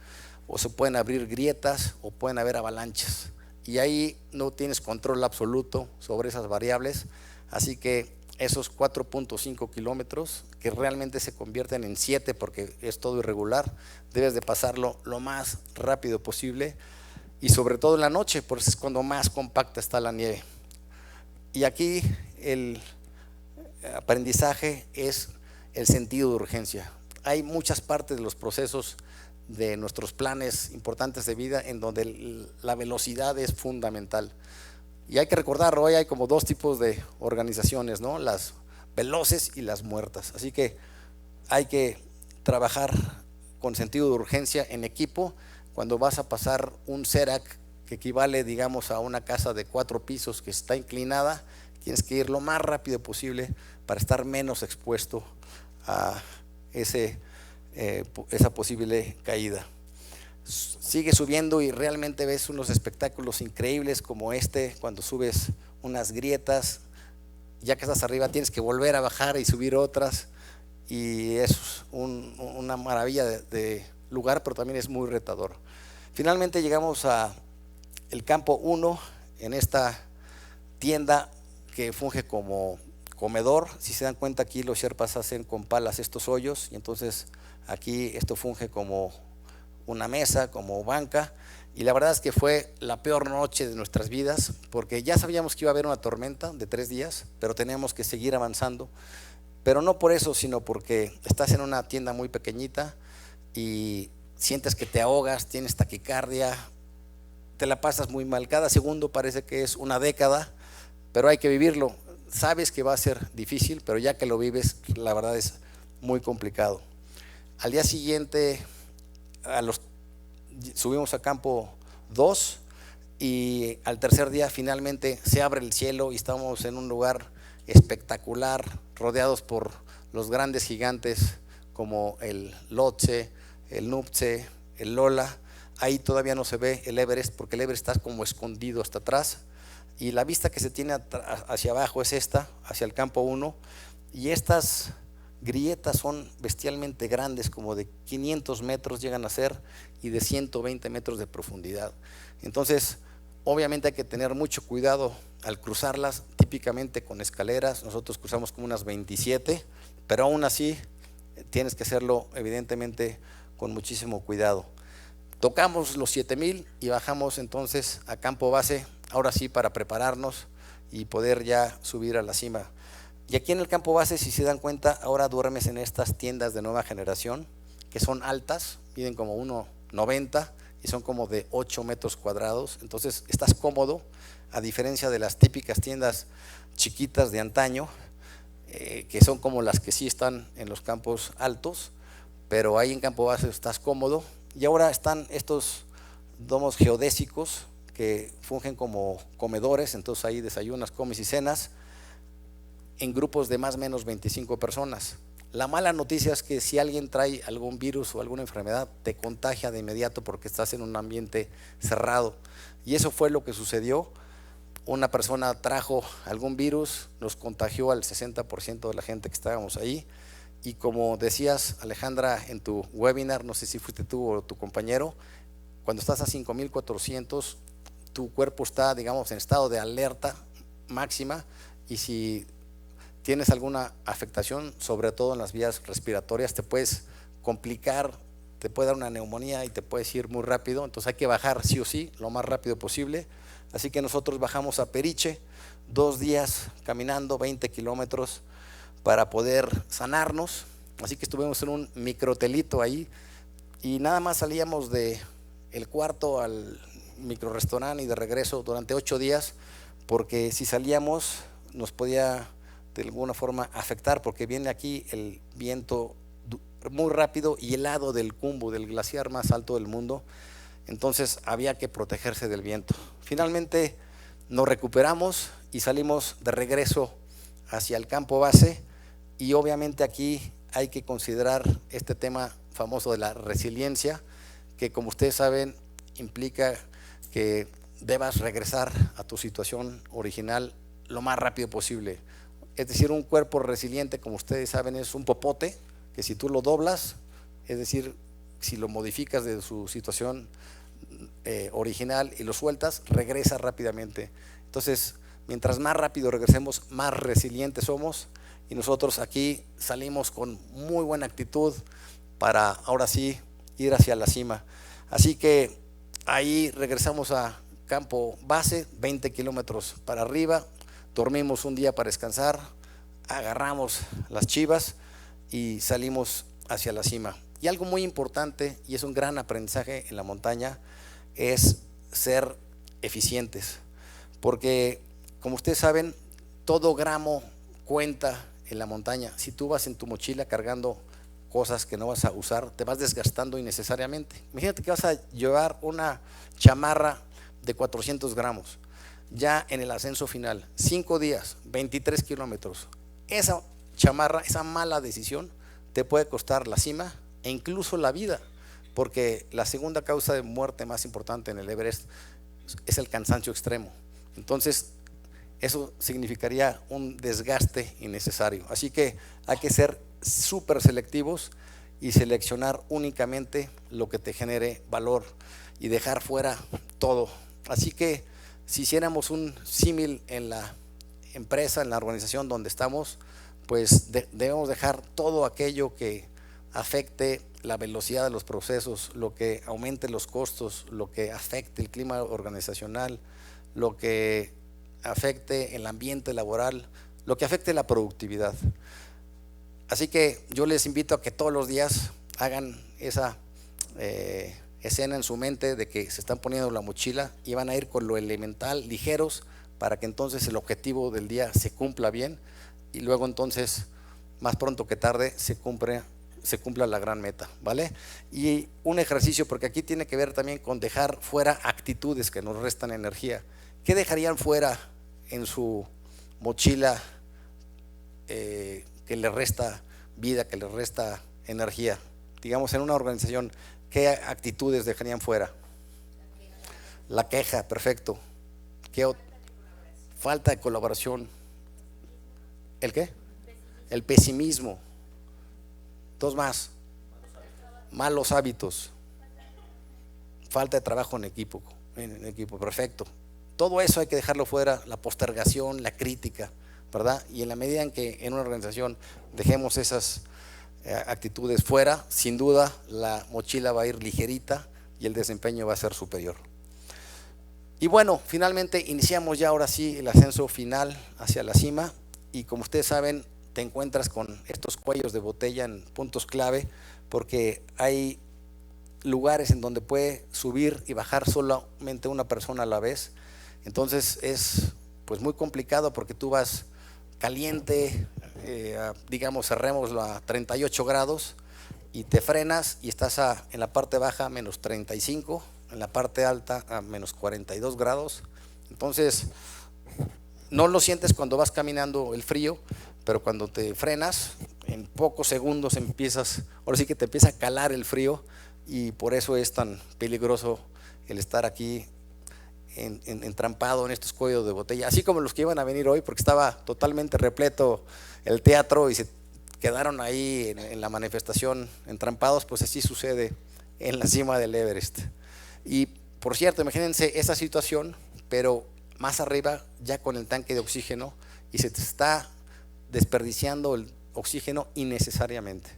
o se pueden abrir grietas o pueden haber avalanchas y ahí no tienes control absoluto sobre esas variables. Así que esos 4.5 kilómetros que realmente se convierten en 7 porque es todo irregular, debes de pasarlo lo más rápido posible y sobre todo en la noche, porque es cuando más compacta está la nieve. Y aquí el aprendizaje es el sentido de urgencia. Hay muchas partes de los procesos de nuestros planes importantes de vida en donde la velocidad es fundamental. Y hay que recordar, hoy hay como dos tipos de organizaciones, ¿no? Las veloces y las muertas. Así que hay que trabajar con sentido de urgencia en equipo. Cuando vas a pasar un serac que equivale, digamos, a una casa de 4 pisos que está inclinada, tienes que ir lo más rápido posible para estar menos expuesto a esa posible caída. Sigue subiendo y realmente ves unos espectáculos increíbles como este, cuando subes unas grietas, ya que estás arriba tienes que volver a bajar y subir otras, y es una maravilla de lugar, pero también es muy retador. Finalmente llegamos a el campo 1, en esta tienda que funge como comedor. Si se dan cuenta, aquí los sherpas hacen con palas estos hoyos y entonces aquí esto funge como una mesa, como banca, y la verdad es que fue la peor noche de nuestras vidas porque ya sabíamos que iba a haber una tormenta de 3 días, pero teníamos que seguir avanzando, pero no por eso, sino porque estás en una tienda muy pequeñita y sientes que te ahogas, tienes taquicardia, te la pasas muy mal, cada segundo parece que es una década, pero hay que vivirlo. Sabes que va a ser difícil, pero ya que lo vives, la verdad es muy complicado. Al día siguiente subimos a campo 2 y al tercer día finalmente se abre el cielo y estamos en un lugar espectacular, rodeados por los grandes gigantes como el Lhotse, el Nuptse, el Lola. Ahí todavía no se ve el Everest porque el Everest está como escondido hasta atrás y la vista que se tiene hacia abajo es esta, hacia el campo 1, y estas grietas son bestialmente grandes, como de 500 metros llegan a ser, y de 120 metros de profundidad. Entonces, obviamente hay que tener mucho cuidado al cruzarlas, típicamente con escaleras. Nosotros cruzamos como unas 27, pero aún así tienes que hacerlo evidentemente con muchísimo cuidado. Tocamos los 7000 y bajamos entonces a campo base, ahora sí para prepararnos y poder ya subir a la cima. Y aquí en el campo base, si se dan cuenta, ahora duermes en estas tiendas de nueva generación, que son altas, miden como 1,90 y son como de 8 metros cuadrados. Entonces estás cómodo, a diferencia de las típicas tiendas chiquitas de antaño, que son como las que sí están en los campos altos, pero ahí en campo base estás cómodo. Y ahora están estos domos geodésicos que fungen como comedores, entonces ahí desayunas, comes y cenas en grupos de más o menos 25 personas. La mala noticia es que si alguien trae algún virus o alguna enfermedad, te contagia de inmediato porque estás en un ambiente cerrado. Y eso fue lo que sucedió. Una persona trajo algún virus, nos contagió al 60% de la gente que estábamos ahí. Y como decías, Alejandra, en tu webinar, no sé si fuiste tú o tu compañero, cuando estás a 5400, tu cuerpo está, digamos, en estado de alerta máxima, y si tienes alguna afectación, sobre todo en las vías respiratorias, te puedes complicar, te puede dar una neumonía y te puedes ir muy rápido. Entonces hay que bajar sí o sí, lo más rápido posible. Así que nosotros bajamos a Periche, 2 días caminando 20 kilómetros para poder sanarnos. Así que estuvimos en un microhotelito ahí y nada más salíamos de el cuarto al microrestaurante y de regreso durante 8 días, porque si salíamos nos podía de alguna forma afectar, porque viene aquí el viento muy rápido y helado del Khumbu, del glaciar más alto del mundo. Entonces había que protegerse del viento. Finalmente nos recuperamos y salimos de regreso hacia el campo base, y obviamente aquí hay que considerar este tema famoso de la resiliencia, que como ustedes saben implica que debas regresar a tu situación original lo más rápido posible. Es decir, un cuerpo resiliente, como ustedes saben, es un popote que si tú lo doblas, es decir, si lo modificas de su situación original y lo sueltas, regresa rápidamente. Entonces, mientras más rápido regresemos, más resilientes somos, y nosotros aquí salimos con muy buena actitud para ahora sí ir hacia la cima. Así que ahí regresamos a campo base, 20 kilómetros para arriba. Dormimos un día para descansar, agarramos las chivas y salimos hacia la cima. Y algo muy importante, y es un gran aprendizaje en la montaña, es ser eficientes, porque como ustedes saben, todo gramo cuenta en la montaña. Si tú vas en tu mochila cargando cosas que no vas a usar, te vas desgastando innecesariamente. Imagínate que vas a llevar una chamarra de 400 gramos. Ya en el ascenso final, 5 días, 23 kilómetros, esa chamarra, esa mala decisión te puede costar la cima e incluso la vida, porque la segunda causa de muerte más importante en el Everest es el cansancio extremo. Entonces eso significaría un desgaste innecesario. Así que hay que ser súper selectivos y seleccionar únicamente lo que te genere valor y dejar fuera todo. Así que si hiciéramos un símil en la empresa, en la organización donde estamos, pues debemos dejar todo aquello que afecte la velocidad de los procesos, lo que aumente los costos, lo que afecte el clima organizacional, lo que afecte el ambiente laboral, lo que afecte la productividad. Así que yo les invito a que todos los días hagan esa escena en su mente de que se están poniendo la mochila y van a ir con lo elemental, ligeros, para que entonces el objetivo del día se cumpla bien, y luego entonces más pronto que tarde se cumpla la gran meta, ¿vale? Y un ejercicio, porque aquí tiene que ver también con dejar fuera actitudes que nos restan energía. ¿Qué dejarían fuera en su mochila que le resta vida, que le resta energía? Digamos, en una organización, ¿qué actitudes dejarían fuera? La queja, perfecto. Falta de colaboración. ¿El qué? El pesimismo. Dos más. Malos hábitos. Falta de trabajo en equipo, perfecto. Todo eso hay que dejarlo fuera, la postergación, la crítica, ¿verdad? Y en la medida en que en una organización dejemos esas actitudes fuera, sin duda la mochila va a ir ligerita y el desempeño va a ser superior. Y bueno, finalmente iniciamos ya ahora sí el ascenso final hacia la cima, y como ustedes saben, te encuentras con estos cuellos de botella en puntos clave, porque hay lugares en donde puede subir y bajar solamente una persona a la vez. Entonces es pues muy complicado, porque tú vas caliente, digamos cerrémoslo a 38 grados, y te frenas y estás en la parte baja a menos 35, en la parte alta a menos 42 grados. Entonces no lo sientes cuando vas caminando el frío, pero cuando te frenas, en pocos segundos ahora sí que te empieza a calar el frío, y por eso es tan peligroso el estar aquí entrampado en estos cuellos de botella, así como los que iban a venir hoy, porque estaba totalmente repleto el teatro y se quedaron ahí en la manifestación entrampados. Pues así sucede en la cima del Everest. Y por cierto, imagínense esa situación, pero más arriba, ya con el tanque de oxígeno, y se te está desperdiciando el oxígeno innecesariamente.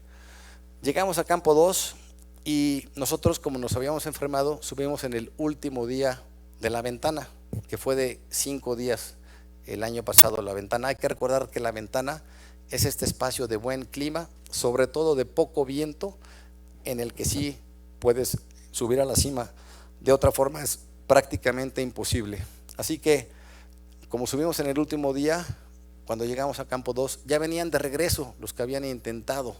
Llegamos a campo 2 y nosotros, como nos habíamos enfermado, subimos en el último día de la ventana, que fue de 5 días el año pasado. La ventana, hay que recordar que la ventana es este espacio de buen clima, sobre todo de poco viento, en el que sí puedes subir a la cima. De otra forma es prácticamente imposible. Así que, como subimos en el último día, cuando llegamos a campo 2, ya venían de regreso los que habían intentado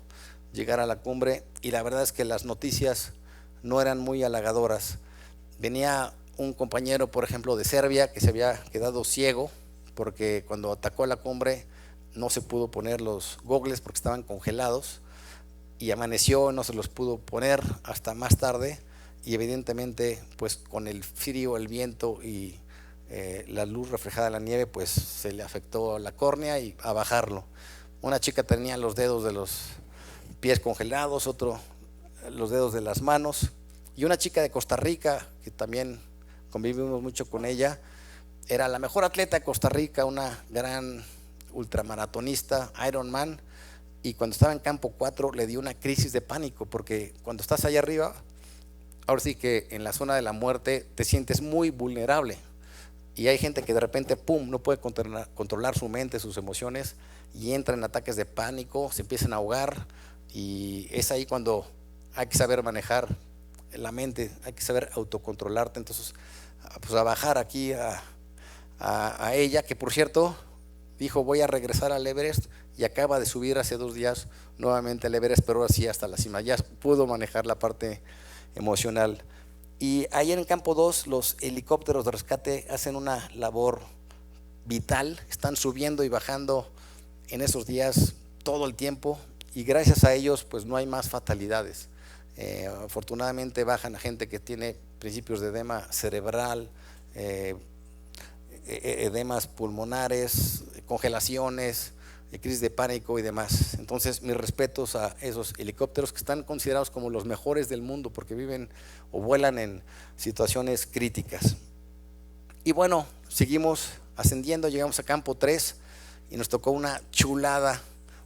llegar a la cumbre, y la verdad es que las noticias no eran muy halagadoras. Venía un compañero, por ejemplo, de Serbia, que se había quedado ciego porque cuando atacó la cumbre no se pudo poner los gogles porque estaban congelados, y amaneció, no se los pudo poner hasta más tarde, y evidentemente pues con el frío, el viento y la luz reflejada en la nieve, pues se le afectó la córnea y a bajarlo. Una chica tenía los dedos de los pies congelados, otro los dedos de las manos, y una chica de Costa Rica, que también convivimos mucho con ella, era la mejor atleta de Costa Rica, una gran ultramaratonista, Ironman, y cuando estaba en campo 4 le dio una crisis de pánico, porque cuando estás allá arriba, ahora sí que en la zona de la muerte te sientes muy vulnerable, y hay gente que de repente pum, no puede controlar su mente, sus emociones, y entra en ataques de pánico, se empiezan a ahogar, y es ahí cuando hay que saber manejar la mente, hay que saber autocontrolarte. Entonces pues a bajar aquí a ella, que por cierto dijo voy a regresar al Everest, y acaba de subir hace 2 días nuevamente al Everest, pero ahora sí hasta la cima, ya pudo manejar la parte emocional. Y ayer en campo 2 los helicópteros de rescate hacen una labor vital, están subiendo y bajando en esos días todo el tiempo, y gracias a ellos pues no hay más fatalidades. Afortunadamente bajan a gente que tiene principios de edema cerebral, edemas pulmonares, congelaciones, crisis de pánico y demás. Entonces mis respetos a esos helicópteros, que están considerados como los mejores del mundo porque viven o vuelan en situaciones críticas. Y bueno, seguimos ascendiendo, llegamos a campo 3 y nos tocó una chulada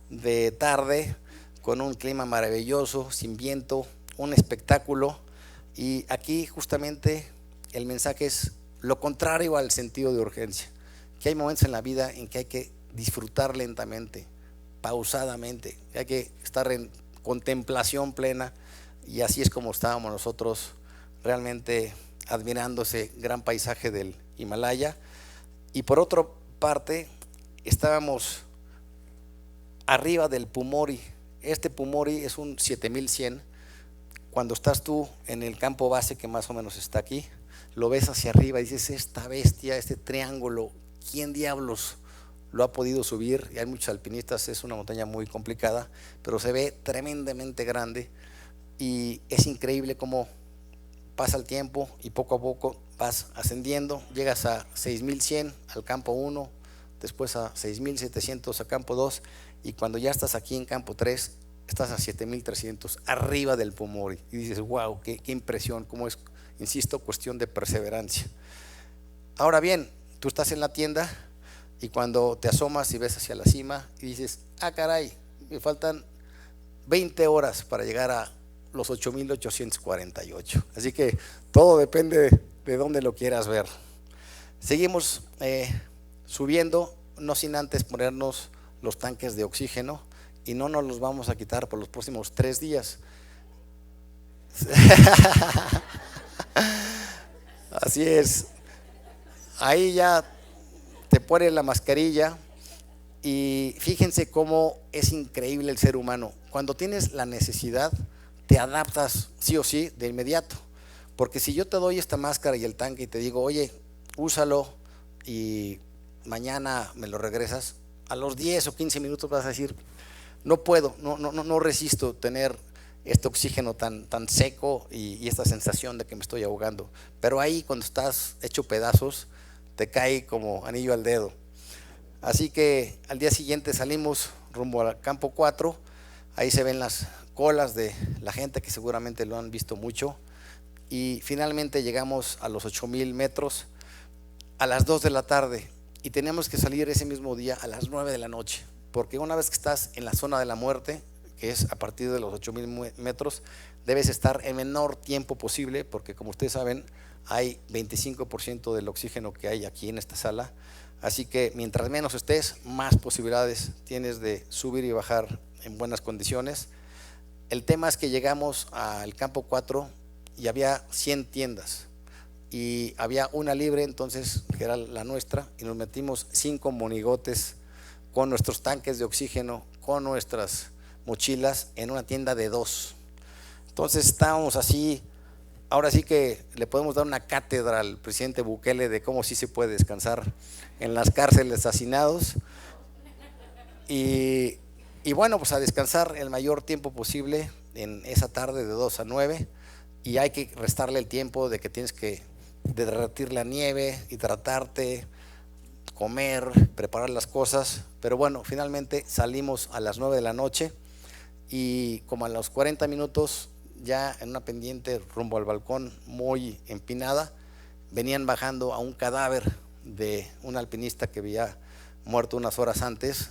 de tarde con un clima maravilloso, sin viento, un espectáculo. Y aquí justamente el mensaje es lo contrario al sentido de urgencia, que hay momentos en la vida en que hay que disfrutar lentamente, pausadamente, hay que estar en contemplación plena, y así es como estábamos nosotros realmente admirando ese gran paisaje del Himalaya. Y por otra parte estábamos arriba del Pumori. Este Pumori es un 7100. Cuando estás tú en el campo base, que más o menos está aquí, lo ves hacia arriba y dices, esta bestia, este triángulo, ¿quién diablos lo ha podido subir? Y hay muchos alpinistas, es una montaña muy complicada, pero se ve tremendamente grande, y es increíble cómo pasa el tiempo y poco a poco vas ascendiendo, llegas a 6100 al campo 1, después a 6700 a campo 2, y cuando ya estás aquí en campo 3 estás a 7,300 arriba del Pomori y dices, wow, qué impresión, cómo es, insisto, cuestión de perseverancia. Ahora bien, tú estás en la tienda y cuando te asomas y ves hacia la cima y dices, ah caray, me faltan 20 horas para llegar a los 8,848. Así que todo depende de dónde lo quieras ver. Seguimos subiendo, no sin antes ponernos los tanques de oxígeno, y no nos los vamos a quitar por los próximos 3 días. Así es. Ahí ya te ponen la mascarilla y fíjense cómo es increíble el ser humano. Cuando tienes la necesidad, te adaptas sí o sí de inmediato. Porque si yo te doy esta máscara y el tanque y te digo, oye, úsalo y mañana me lo regresas, a los 10 o 15 minutos vas a decir, no puedo, no resisto tener este oxígeno tan seco y esta sensación de que me estoy ahogando. Pero ahí cuando estás hecho pedazos, te cae como anillo al dedo. Así que al día siguiente salimos rumbo al campo 4, ahí se ven las colas de la gente que seguramente lo han visto mucho, y finalmente llegamos a los 8,000 metros a las 2 de la tarde y tenemos que salir ese mismo día a las 9 de la noche. Porque una vez que estás en la zona de la muerte, que es a partir de los 8,000 metros, debes estar el menor tiempo posible, porque como ustedes saben, hay 25% del oxígeno que hay aquí en esta sala. Así que mientras menos estés, más posibilidades tienes de subir y bajar en buenas condiciones. El tema es que llegamos al campo 4 y había 100 tiendas y había una libre, entonces, que era la nuestra, y nos metimos 5 monigotes con nuestros tanques de oxígeno, con nuestras mochilas, en una tienda de 2. Entonces estábamos así. Ahora sí que le podemos dar una cátedra al presidente Bukele de cómo sí se puede descansar en las cárceles hacinados. Y bueno, pues a descansar el mayor tiempo posible en esa tarde de 2 a 9, y hay que restarle el tiempo de que tienes que derretir la nieve, hidratarte, comer, preparar las cosas. Pero bueno, finalmente salimos a las 9 de la noche y como a los 40 minutos, ya en una pendiente rumbo al balcón muy empinada, venían bajando a un cadáver de un alpinista que había muerto unas horas antes,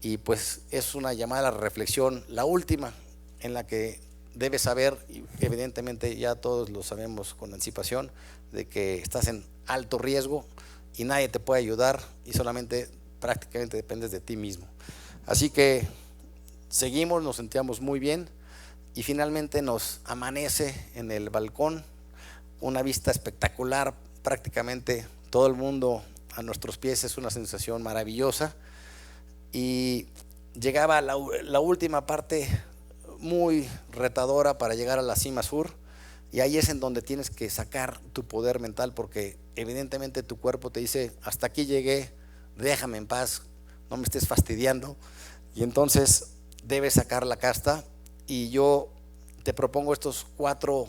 y pues es una llamada a la reflexión, la última, en la que debes saber, y evidentemente ya todos lo sabemos con anticipación, de que estás en alto riesgo y nadie te puede ayudar y solamente prácticamente dependes de ti mismo. Así que seguimos, nos sentíamos muy bien y finalmente nos amanece en el balcón, una vista espectacular, prácticamente todo el mundo a nuestros pies, es una sensación maravillosa. Y llegaba la última parte muy retadora para llegar a la cima sur, y ahí es en donde tienes que sacar tu poder mental, porque evidentemente tu cuerpo te dice, hasta aquí llegué, déjame en paz, no me estés fastidiando, y entonces debes sacar la casta. Y yo te propongo estos 4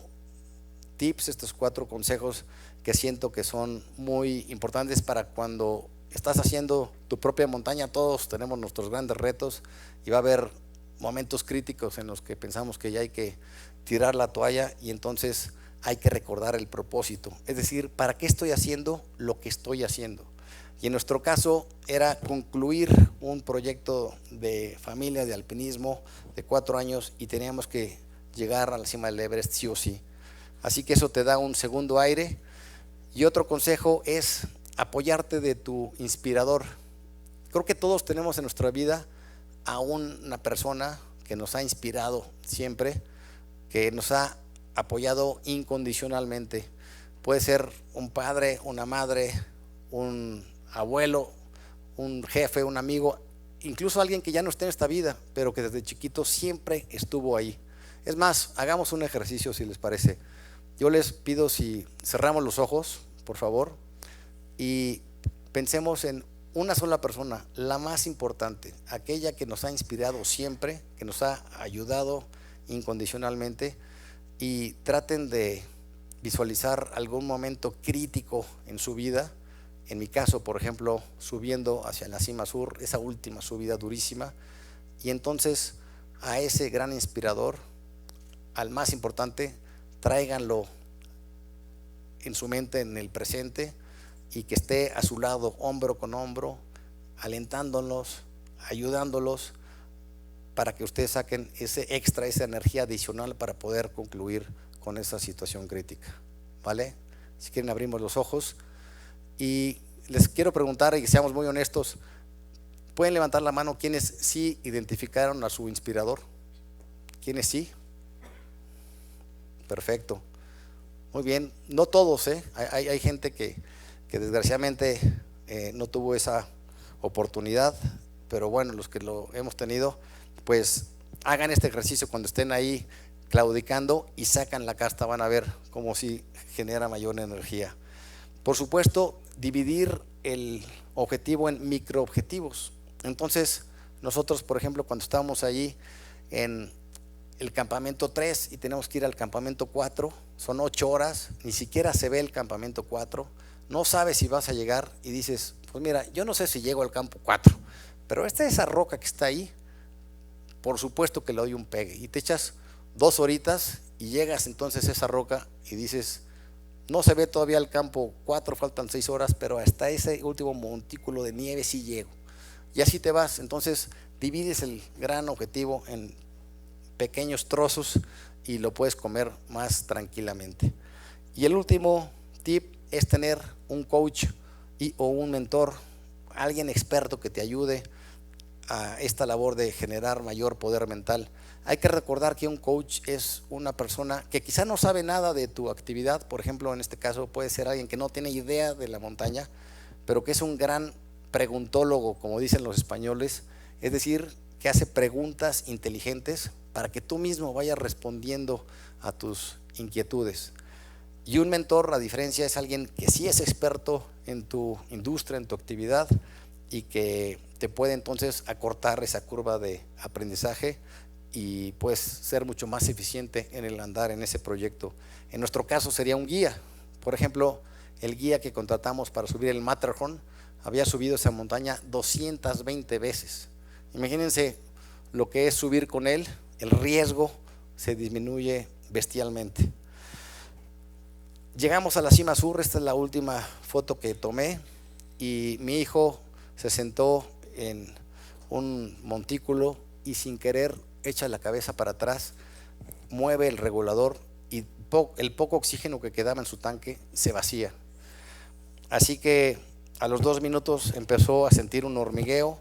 tips, estos 4 consejos que siento que son muy importantes para cuando estás haciendo tu propia montaña. Todos tenemos nuestros grandes retos y va a haber momentos críticos en los que pensamos que ya hay que tirar la toalla, y entonces hay que recordar el propósito, es decir, ¿para qué estoy haciendo lo que estoy haciendo? Y en nuestro caso era concluir un proyecto de familia de alpinismo de 4 años y teníamos que llegar a la cima del Everest sí o sí. Así que eso te da un segundo aire. Y otro consejo es apoyarte de tu inspirador. Creo que todos tenemos en nuestra vida a una persona que nos ha inspirado siempre, que nos ha apoyado incondicionalmente. Puede ser un padre, una madre, un abuelo, un jefe, un amigo, incluso alguien que ya no esté en esta vida, pero que desde chiquito siempre estuvo ahí. Es más, hagamos un ejercicio si les parece. Yo les pido si cerramos los ojos, por favor, y pensemos en una sola persona, la más importante, aquella que nos ha inspirado siempre, que nos ha ayudado incondicionalmente, y traten de visualizar algún momento crítico en su vida. En mi caso, por ejemplo, subiendo hacia la cima sur, esa última subida durísima, y entonces a ese gran inspirador, al más importante, tráiganlo en su mente, en el presente, y que esté a su lado, hombro con hombro, alentándolos, ayudándolos, para que ustedes saquen ese extra, esa energía adicional para poder concluir con esa situación crítica, ¿vale? Si quieren abrimos los ojos y les quiero preguntar, y que seamos muy honestos, ¿pueden levantar la mano quienes sí identificaron a su inspirador? ¿Quiénes sí? Perfecto, muy bien. No todos, hay gente que desgraciadamente no tuvo esa oportunidad, pero bueno, los que lo hemos tenido, pues hagan este ejercicio cuando estén ahí claudicando y sacan la casta, van a ver cómo si genera mayor energía. Por supuesto, dividir el objetivo en microobjetivos. Entonces, nosotros, por ejemplo, cuando estábamos allí en el campamento 3 y tenemos que ir al campamento 4, son 8 horas, ni siquiera se ve el campamento 4, no sabes si vas a llegar y dices, pues mira, yo no sé si llego al campo 4, pero esa roca que está ahí, por supuesto que le doy un pegue, y te echas 2 horitas y llegas entonces a esa roca y dices, no se ve todavía el campo 4, faltan 6 horas, pero hasta ese último montículo de nieve sí llego, y así te vas. Entonces divides el gran objetivo en pequeños trozos y lo puedes comer más tranquilamente. Y el último tip es tener un coach o un mentor, alguien experto que te ayude a esta labor de generar mayor poder mental. Hay que recordar que un coach es una persona que quizá no sabe nada de tu actividad. Por ejemplo, en este caso puede ser alguien que no tiene idea de la montaña, pero que es un gran preguntólogo, como dicen los españoles, es decir, que hace preguntas inteligentes para que tú mismo vayas respondiendo a tus inquietudes. Y un mentor, a diferencia, es alguien que sí es experto en tu industria, en tu actividad, y que te puede entonces acortar esa curva de aprendizaje y puedes ser mucho más eficiente en el andar en ese proyecto. En nuestro caso sería un guía. Por ejemplo, el guía que contratamos para subir el Matterhorn había subido esa montaña 220 veces. Imagínense lo que es subir con él, el riesgo se disminuye bestialmente. Llegamos a la cima sur, esta es la última foto que tomé, y mi hijo se sentó en un montículo y sin querer echa la cabeza para atrás, mueve el regulador y el poco oxígeno que quedaba en su tanque se vacía. Así que a los 2 minutos empezó a sentir un hormigueo,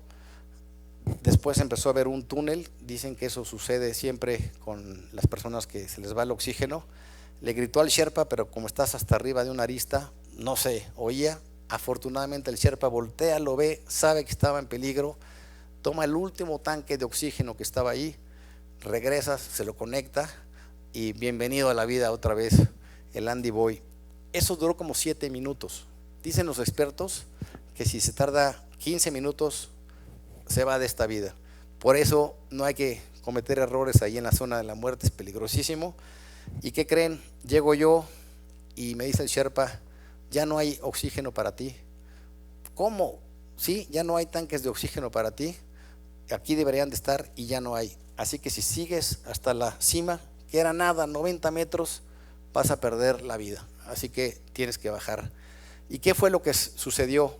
después empezó a ver un túnel. Dicen que eso sucede siempre con las personas que se les va el oxígeno. Le gritó al Sherpa, pero como estás hasta arriba de una arista, no se oía. Afortunadamente el Sherpa voltea, lo ve, sabe que estaba en peligro, toma el último tanque de oxígeno que estaba ahí, regresa, se lo conecta y bienvenido a la vida otra vez el Andy Boy. Eso duró como 7 minutos. Dicen los expertos que si se tarda 15 minutos se va de esta vida. Por eso no hay que cometer errores ahí en la zona de la muerte, es peligrosísimo. ¿Y qué creen? Llego yo y me dice el Sherpa, ya no hay oxígeno para ti. ¿Cómo? Sí, ya no hay tanques de oxígeno para ti. Aquí deberían de estar y ya no hay. Así que si sigues hasta la cima, que era nada, 90 metros, vas a perder la vida. Así que tienes que bajar. ¿Y qué fue lo que sucedió?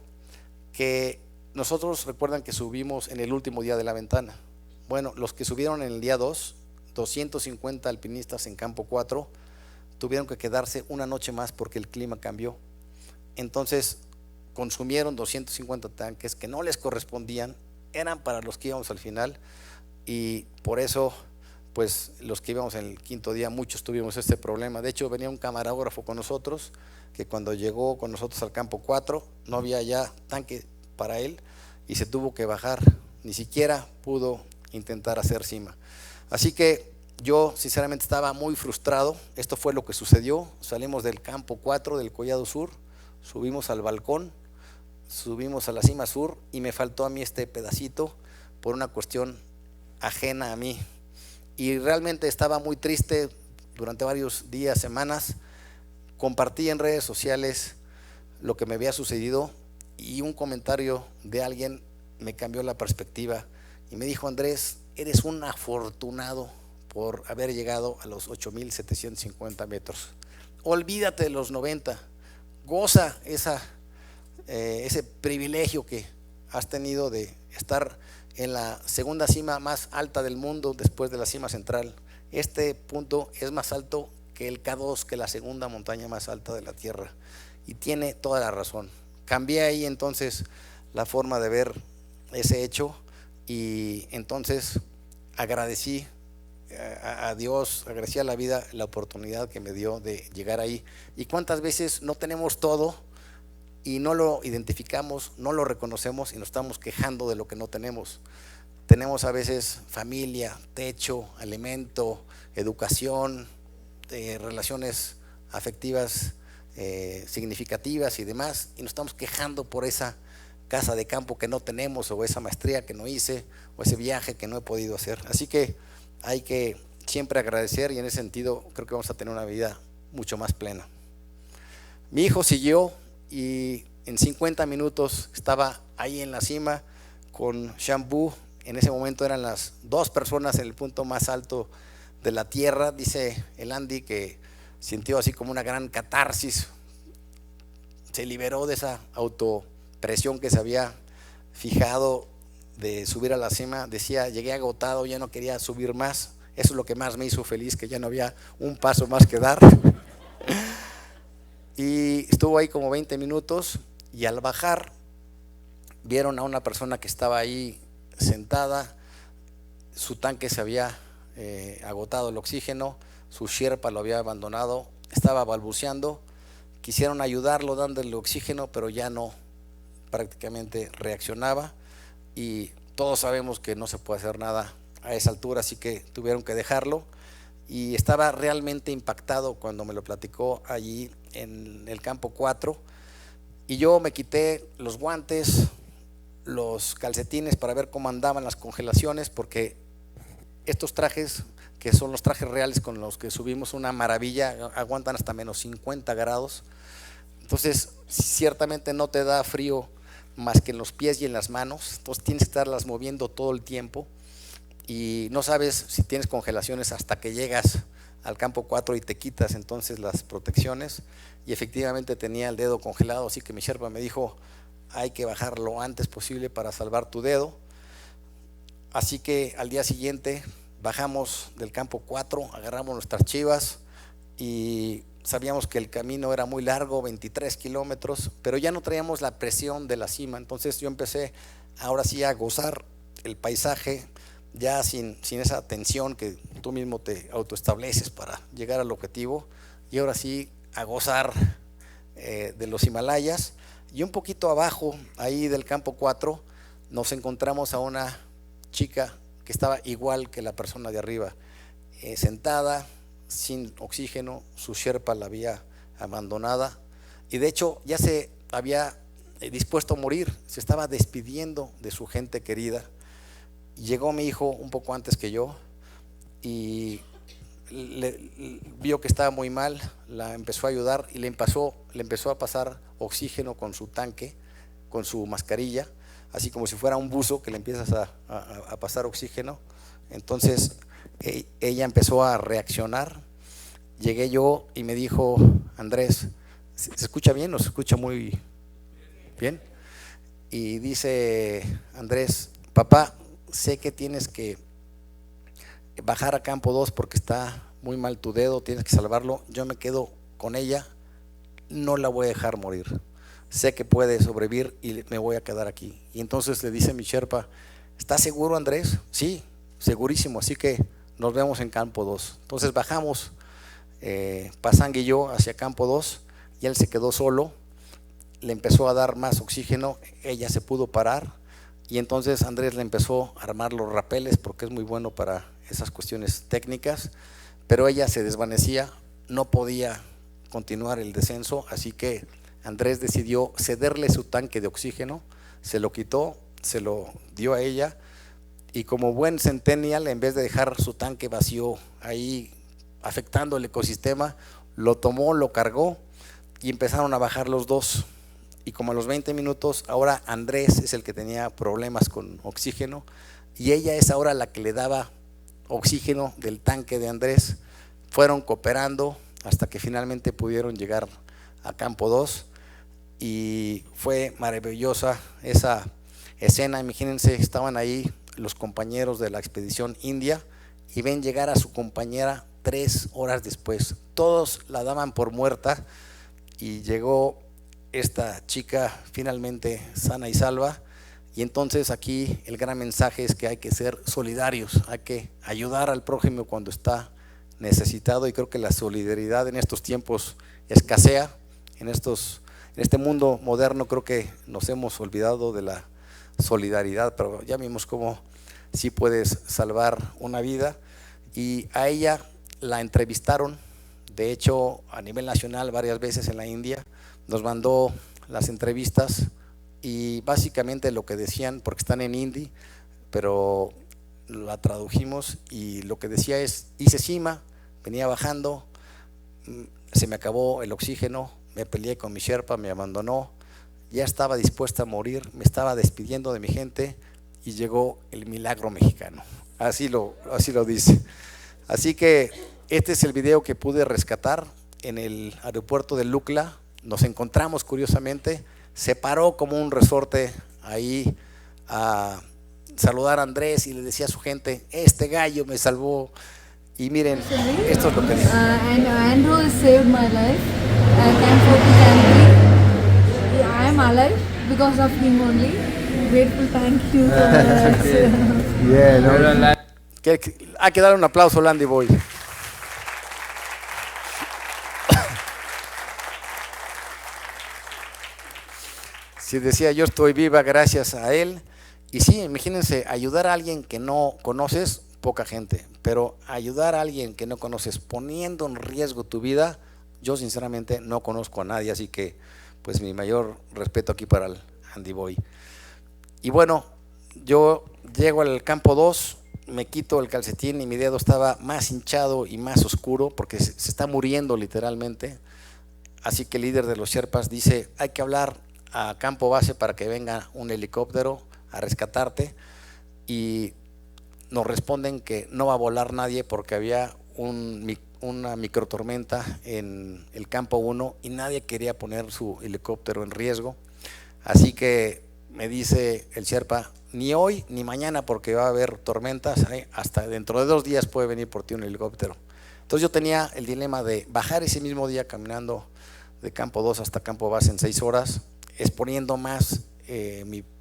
Que nosotros, recuerdan que subimos en el último día de la ventana. Bueno, los que subieron en el día 2, 250 alpinistas en campo 4, tuvieron que quedarse una noche más porque el clima cambió. Entonces consumieron 250 tanques que no les correspondían, eran para los que íbamos al final, y por eso pues los que íbamos en el 5.º día, muchos tuvimos este problema. De hecho venía un camarógrafo con nosotros que cuando llegó con nosotros al campo 4 no había ya tanque para él y se tuvo que bajar, ni siquiera pudo intentar hacer cima. Así que yo sinceramente estaba muy frustrado. Esto fue lo que sucedió. Salimos del campo 4 del Collado Sur, subimos al balcón, subimos a la cima sur y me faltó a mí este pedacito por una cuestión ajena a mí, y realmente estaba muy triste durante varios días, semanas. Compartí en redes sociales lo que me había sucedido y un comentario de alguien me cambió la perspectiva y me dijo, Andrés, eres un afortunado por haber llegado a los 8,750 metros. Olvídate de los 90, goza ese privilegio que has tenido de estar en la segunda cima más alta del mundo después de la cima central. Este punto es más alto que el K2, que la segunda montaña más alta de la Tierra, y tiene toda la razón. Cambié ahí entonces la forma de ver ese hecho, y entonces agradecí a Dios, agradecí a la vida la oportunidad que me dio de llegar ahí. Y cuántas veces no tenemos todo y no lo identificamos, no lo reconocemos y nos estamos quejando de lo que no tenemos. Tenemos a veces familia, techo, alimento, educación, relaciones afectivas significativas y demás, y nos estamos quejando por esa casa de campo que no tenemos, o esa maestría que no hice, o ese viaje que no he podido hacer. Así que hay que siempre agradecer, y en ese sentido creo que vamos a tener una vida mucho más plena. Mi hijo siguió y en 50 minutos estaba ahí en la cima con Shampoo. En ese momento eran las 2 personas en el punto más alto de la Tierra. Dice el Andy que sintió así como una gran catarsis, se liberó de esa autopresión que se había fijado de subir a la cima. Decía, llegué agotado, ya no quería subir más. Eso es lo que más me hizo feliz, que ya no había un paso más que dar. Y estuvo ahí como 20 minutos, y al bajar vieron a una persona que estaba ahí sentada. Su tanque se había agotado el oxígeno, su Sherpa lo había abandonado, estaba balbuceando. Quisieron ayudarlo dándole oxígeno, pero ya no, prácticamente reaccionaba, y todos sabemos que no se puede hacer nada a esa altura, así que tuvieron que dejarlo. Y estaba realmente impactado cuando me lo platicó allí en el campo 4, y yo me quité los guantes, los calcetines para ver cómo andaban las congelaciones, porque estos trajes, que son los trajes reales con los que subimos, una maravilla, aguantan hasta menos 50 grados. Entonces ciertamente no te da frío más que en los pies y en las manos, entonces tienes que estarlas moviendo todo el tiempo, y no sabes si tienes congelaciones hasta que llegas al campo 4 y te quitas entonces las protecciones. Y efectivamente tenía el dedo congelado, así que mi Sherpa me dijo, hay que bajar lo antes posible para salvar tu dedo. Así que al día siguiente bajamos del campo 4, agarramos nuestras chivas, y sabíamos que el camino era muy largo, 23 kilómetros, pero ya no traíamos la presión de la cima. Entonces yo empecé ahora sí a gozar el paisaje, ya sin esa tensión que tú mismo te autoestableces para llegar al objetivo, y ahora sí a gozar de los Himalayas. Y un poquito abajo ahí del campo 4 nos encontramos a una chica que estaba igual que la persona de arriba, sentada, sin oxígeno, su Sherpa la había abandonada, y de hecho ya se había dispuesto a morir, se estaba despidiendo de su gente querida. Llegó mi hijo un poco antes que yo, y vio que estaba muy mal, la empezó a ayudar, y le empezó a pasar oxígeno con su tanque, con su mascarilla, así como si fuera un buzo que le empiezas a pasar oxígeno. Entonces ella empezó a reaccionar. Llegué yo y me dijo, Andrés, ¿se escucha bien o se escucha muy bien? Y dice Andrés, papá, sé que tienes que bajar a campo 2 porque está muy mal tu dedo, tienes que salvarlo. Yo me quedo con ella, no la voy a dejar morir, sé que puede sobrevivir y me voy a quedar aquí. Y entonces le dice mi Sherpa, ¿estás seguro, Andrés? Sí, segurísimo, así que nos vemos en campo 2. Entonces bajamos Pasang y yo hacia campo 2, y él se quedó solo. Le empezó a dar más oxígeno, ella se pudo parar, y entonces Andrés le empezó a armar los rapeles porque es muy bueno para esas cuestiones técnicas, pero ella se desvanecía, no podía continuar el descenso, así que Andrés decidió cederle su tanque de oxígeno, se lo quitó, se lo dio a ella, y como buen centennial, en vez de dejar su tanque vacío ahí afectando el ecosistema, lo tomó, lo cargó, y empezaron a bajar los dos. Y como a los 20 minutos, ahora Andrés es el que tenía problemas con oxígeno, y ella es ahora la que le daba oxígeno del tanque de Andrés. Fueron cooperando hasta que finalmente pudieron llegar a Campo 2 y fue maravillosa esa escena. Imagínense, estaban ahí los compañeros de la expedición india y ven llegar a su compañera 3 horas después. Todos la daban por muerta y llegó esta chica finalmente sana y salva. Y entonces aquí el gran mensaje es que hay que ser solidarios, hay que ayudar al prójimo cuando está necesitado, y creo que la solidaridad en estos tiempos escasea. En este mundo moderno creo que nos hemos olvidado de la solidaridad, pero ya vimos cómo sí puedes salvar una vida. Y a ella la entrevistaron, de hecho a nivel nacional varias veces en la India, nos mandó las entrevistas y básicamente lo que decían, porque están en hindi, pero la tradujimos, y lo que decía es: hice cima, venía bajando, se me acabó el oxígeno, me peleé con mi Sherpa, me abandonó, ya estaba dispuesta a morir, me estaba despidiendo de mi gente y llegó el milagro mexicano. Así lo dice. Así que este es el video que pude rescatar en el aeropuerto de Lukla. Nos encontramos curiosamente, se paró como un resorte ahí a saludar a Andrés y le decía a su gente: este gallo me salvó. Y miren, esto es lo que dice. And Andrew has saved my life. I came for the country. I am alive because of him only. Grateful, thank you so much. Yeah, no. Hay que darle un aplauso a Landy Boy. Si decía: yo estoy viva gracias a él. Y sí, imagínense, ayudar a alguien que no conoces, poca gente, pero ayudar a alguien que no conoces poniendo en riesgo tu vida, yo sinceramente no conozco a nadie, así que pues mi mayor respeto aquí para el Andy Boy. Y bueno, yo llego al Campo 2, me quito el calcetín y mi dedo estaba más hinchado y más oscuro porque se está muriendo literalmente. Así que el líder de los Sherpas dice: hay que hablar a campo base para que venga un helicóptero a rescatarte, y nos responden que no va a volar nadie porque había una microtormenta en el Campo 1 y nadie quería poner su helicóptero en riesgo. Así que me dice el Sherpa: ni hoy ni mañana porque va a haber tormentas, hasta dentro de 2 días puede venir por ti un helicóptero. Entonces yo tenía el dilema de bajar ese mismo día caminando de Campo 2 hasta Campo Base en 6 horas, exponiendo más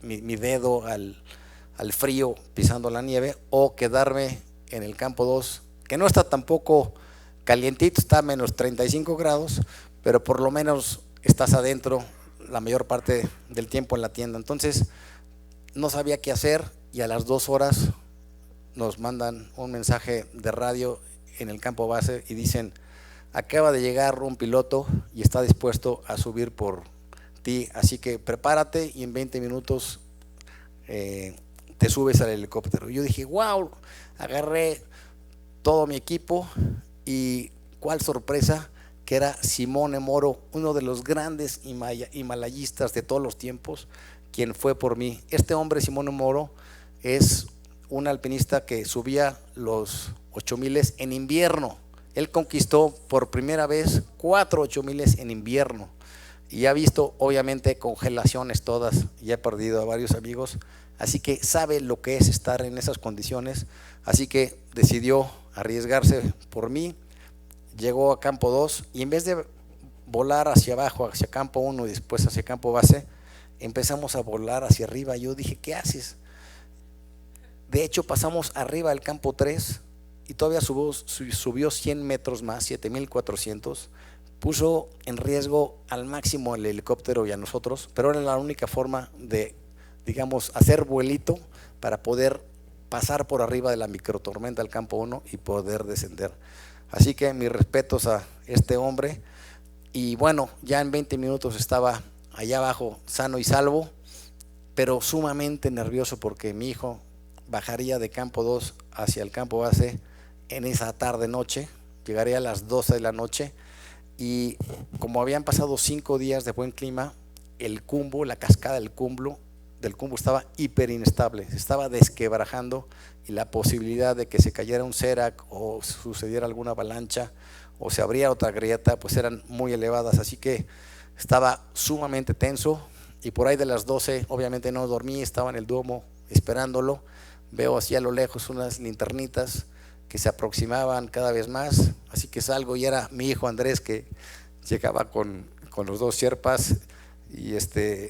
mi dedo al frío pisando la nieve, o quedarme en el Campo 2, que no está tampoco calientito, está a menos 35 grados, pero por lo menos estás adentro la mayor parte del tiempo en la tienda. Entonces no sabía qué hacer, y a las 2 horas nos mandan un mensaje de radio en el Campo Base y dicen: acaba de llegar un piloto y está dispuesto a subir por ti, así que prepárate y en 20 minutos te subes al helicóptero. Yo dije: wow, agarré todo mi equipo, y cuál sorpresa, que era Simone Moro, uno de los grandes himalayistas de todos los tiempos, quien fue por mí. Este hombre, Simone Moro, es un alpinista que subía los 8000 en invierno. Él conquistó por primera vez 4 8000 en invierno, y ha visto obviamente congelaciones todas, y ha perdido a varios amigos, así que sabe lo que es estar en esas condiciones. Así que decidió arriesgarse por mí, llegó a Campo 2, y en vez de volar hacia abajo, hacia Campo 1 y después hacia Campo Base, empezamos a volar hacia arriba. Yo dije: ¿qué haces? De hecho pasamos arriba del Campo 3 y todavía subió 100 metros más, 7400, puso en riesgo al máximo el helicóptero y a nosotros, pero era la única forma de, digamos, hacer vuelito para poder pasar por arriba de la microtormenta del Campo 1 y poder descender. Así que mis respetos a este hombre. Y bueno, ya en 20 minutos estaba allá abajo sano y salvo, pero sumamente nervioso porque mi hijo bajaría de Campo 2 hacia el Campo Base en esa tarde noche, llegaría a las 12 de la noche, y como habían pasado 5 días de buen clima, el Khumbu, la cascada del Khumbu, del Kumbu estaba hiper inestable, se estaba desquebrajando y la posibilidad de que se cayera un serac o sucediera alguna avalancha o se abría otra grieta, pues eran muy elevadas, así que estaba sumamente tenso y por ahí de las 12 obviamente no dormí, estaba en el domo esperándolo, veo así a lo lejos unas linternitas que se aproximaban cada vez más, así que salgo y era mi hijo Andrés que llegaba con los dos sherpas y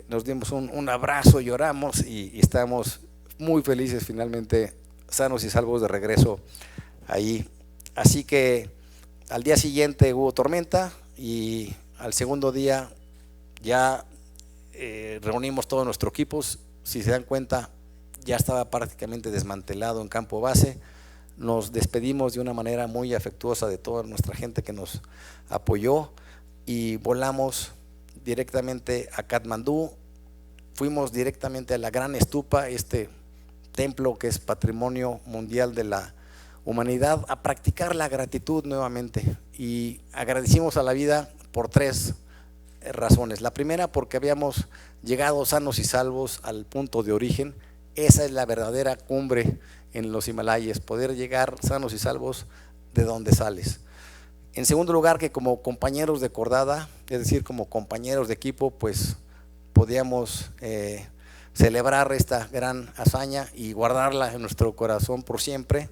nos dimos un abrazo, lloramos y estamos muy felices finalmente, sanos y salvos de regreso ahí. Así que al día siguiente hubo tormenta y al segundo día ya reunimos todos nuestros equipos, si se dan cuenta ya estaba prácticamente desmantelado en campo base, nos despedimos de una manera muy afectuosa de toda nuestra gente que nos apoyó y volamos directamente a Katmandú, fuimos directamente a la Gran Estupa, este templo que es Patrimonio Mundial de la Humanidad, a practicar la gratitud nuevamente y agradecimos a la vida por 3 razones. La primera, porque habíamos llegado sanos y salvos al punto de origen, esa es la verdadera cumbre en los Himalayas, poder llegar sanos y salvos de donde sales. En segundo lugar, que como compañeros de cordada, es decir, como compañeros de equipo, pues podíamos celebrar esta gran hazaña y guardarla en nuestro corazón por siempre.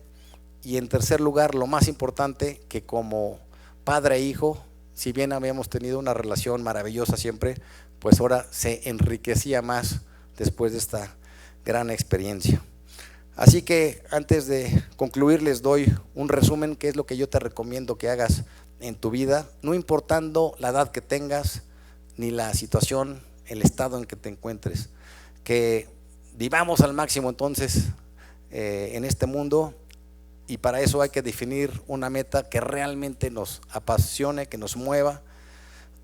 Y en tercer lugar, lo más importante, que como padre e hijo, si bien habíamos tenido una relación maravillosa siempre, pues ahora se enriquecía más después de esta gran experiencia. Así que antes de concluir les doy un resumen, que es lo que yo te recomiendo que hagas en tu vida, no importando la edad que tengas, ni la situación, el estado en que te encuentres, que vivamos al máximo entonces en este mundo, y para eso hay que definir una meta que realmente nos apasione, que nos mueva.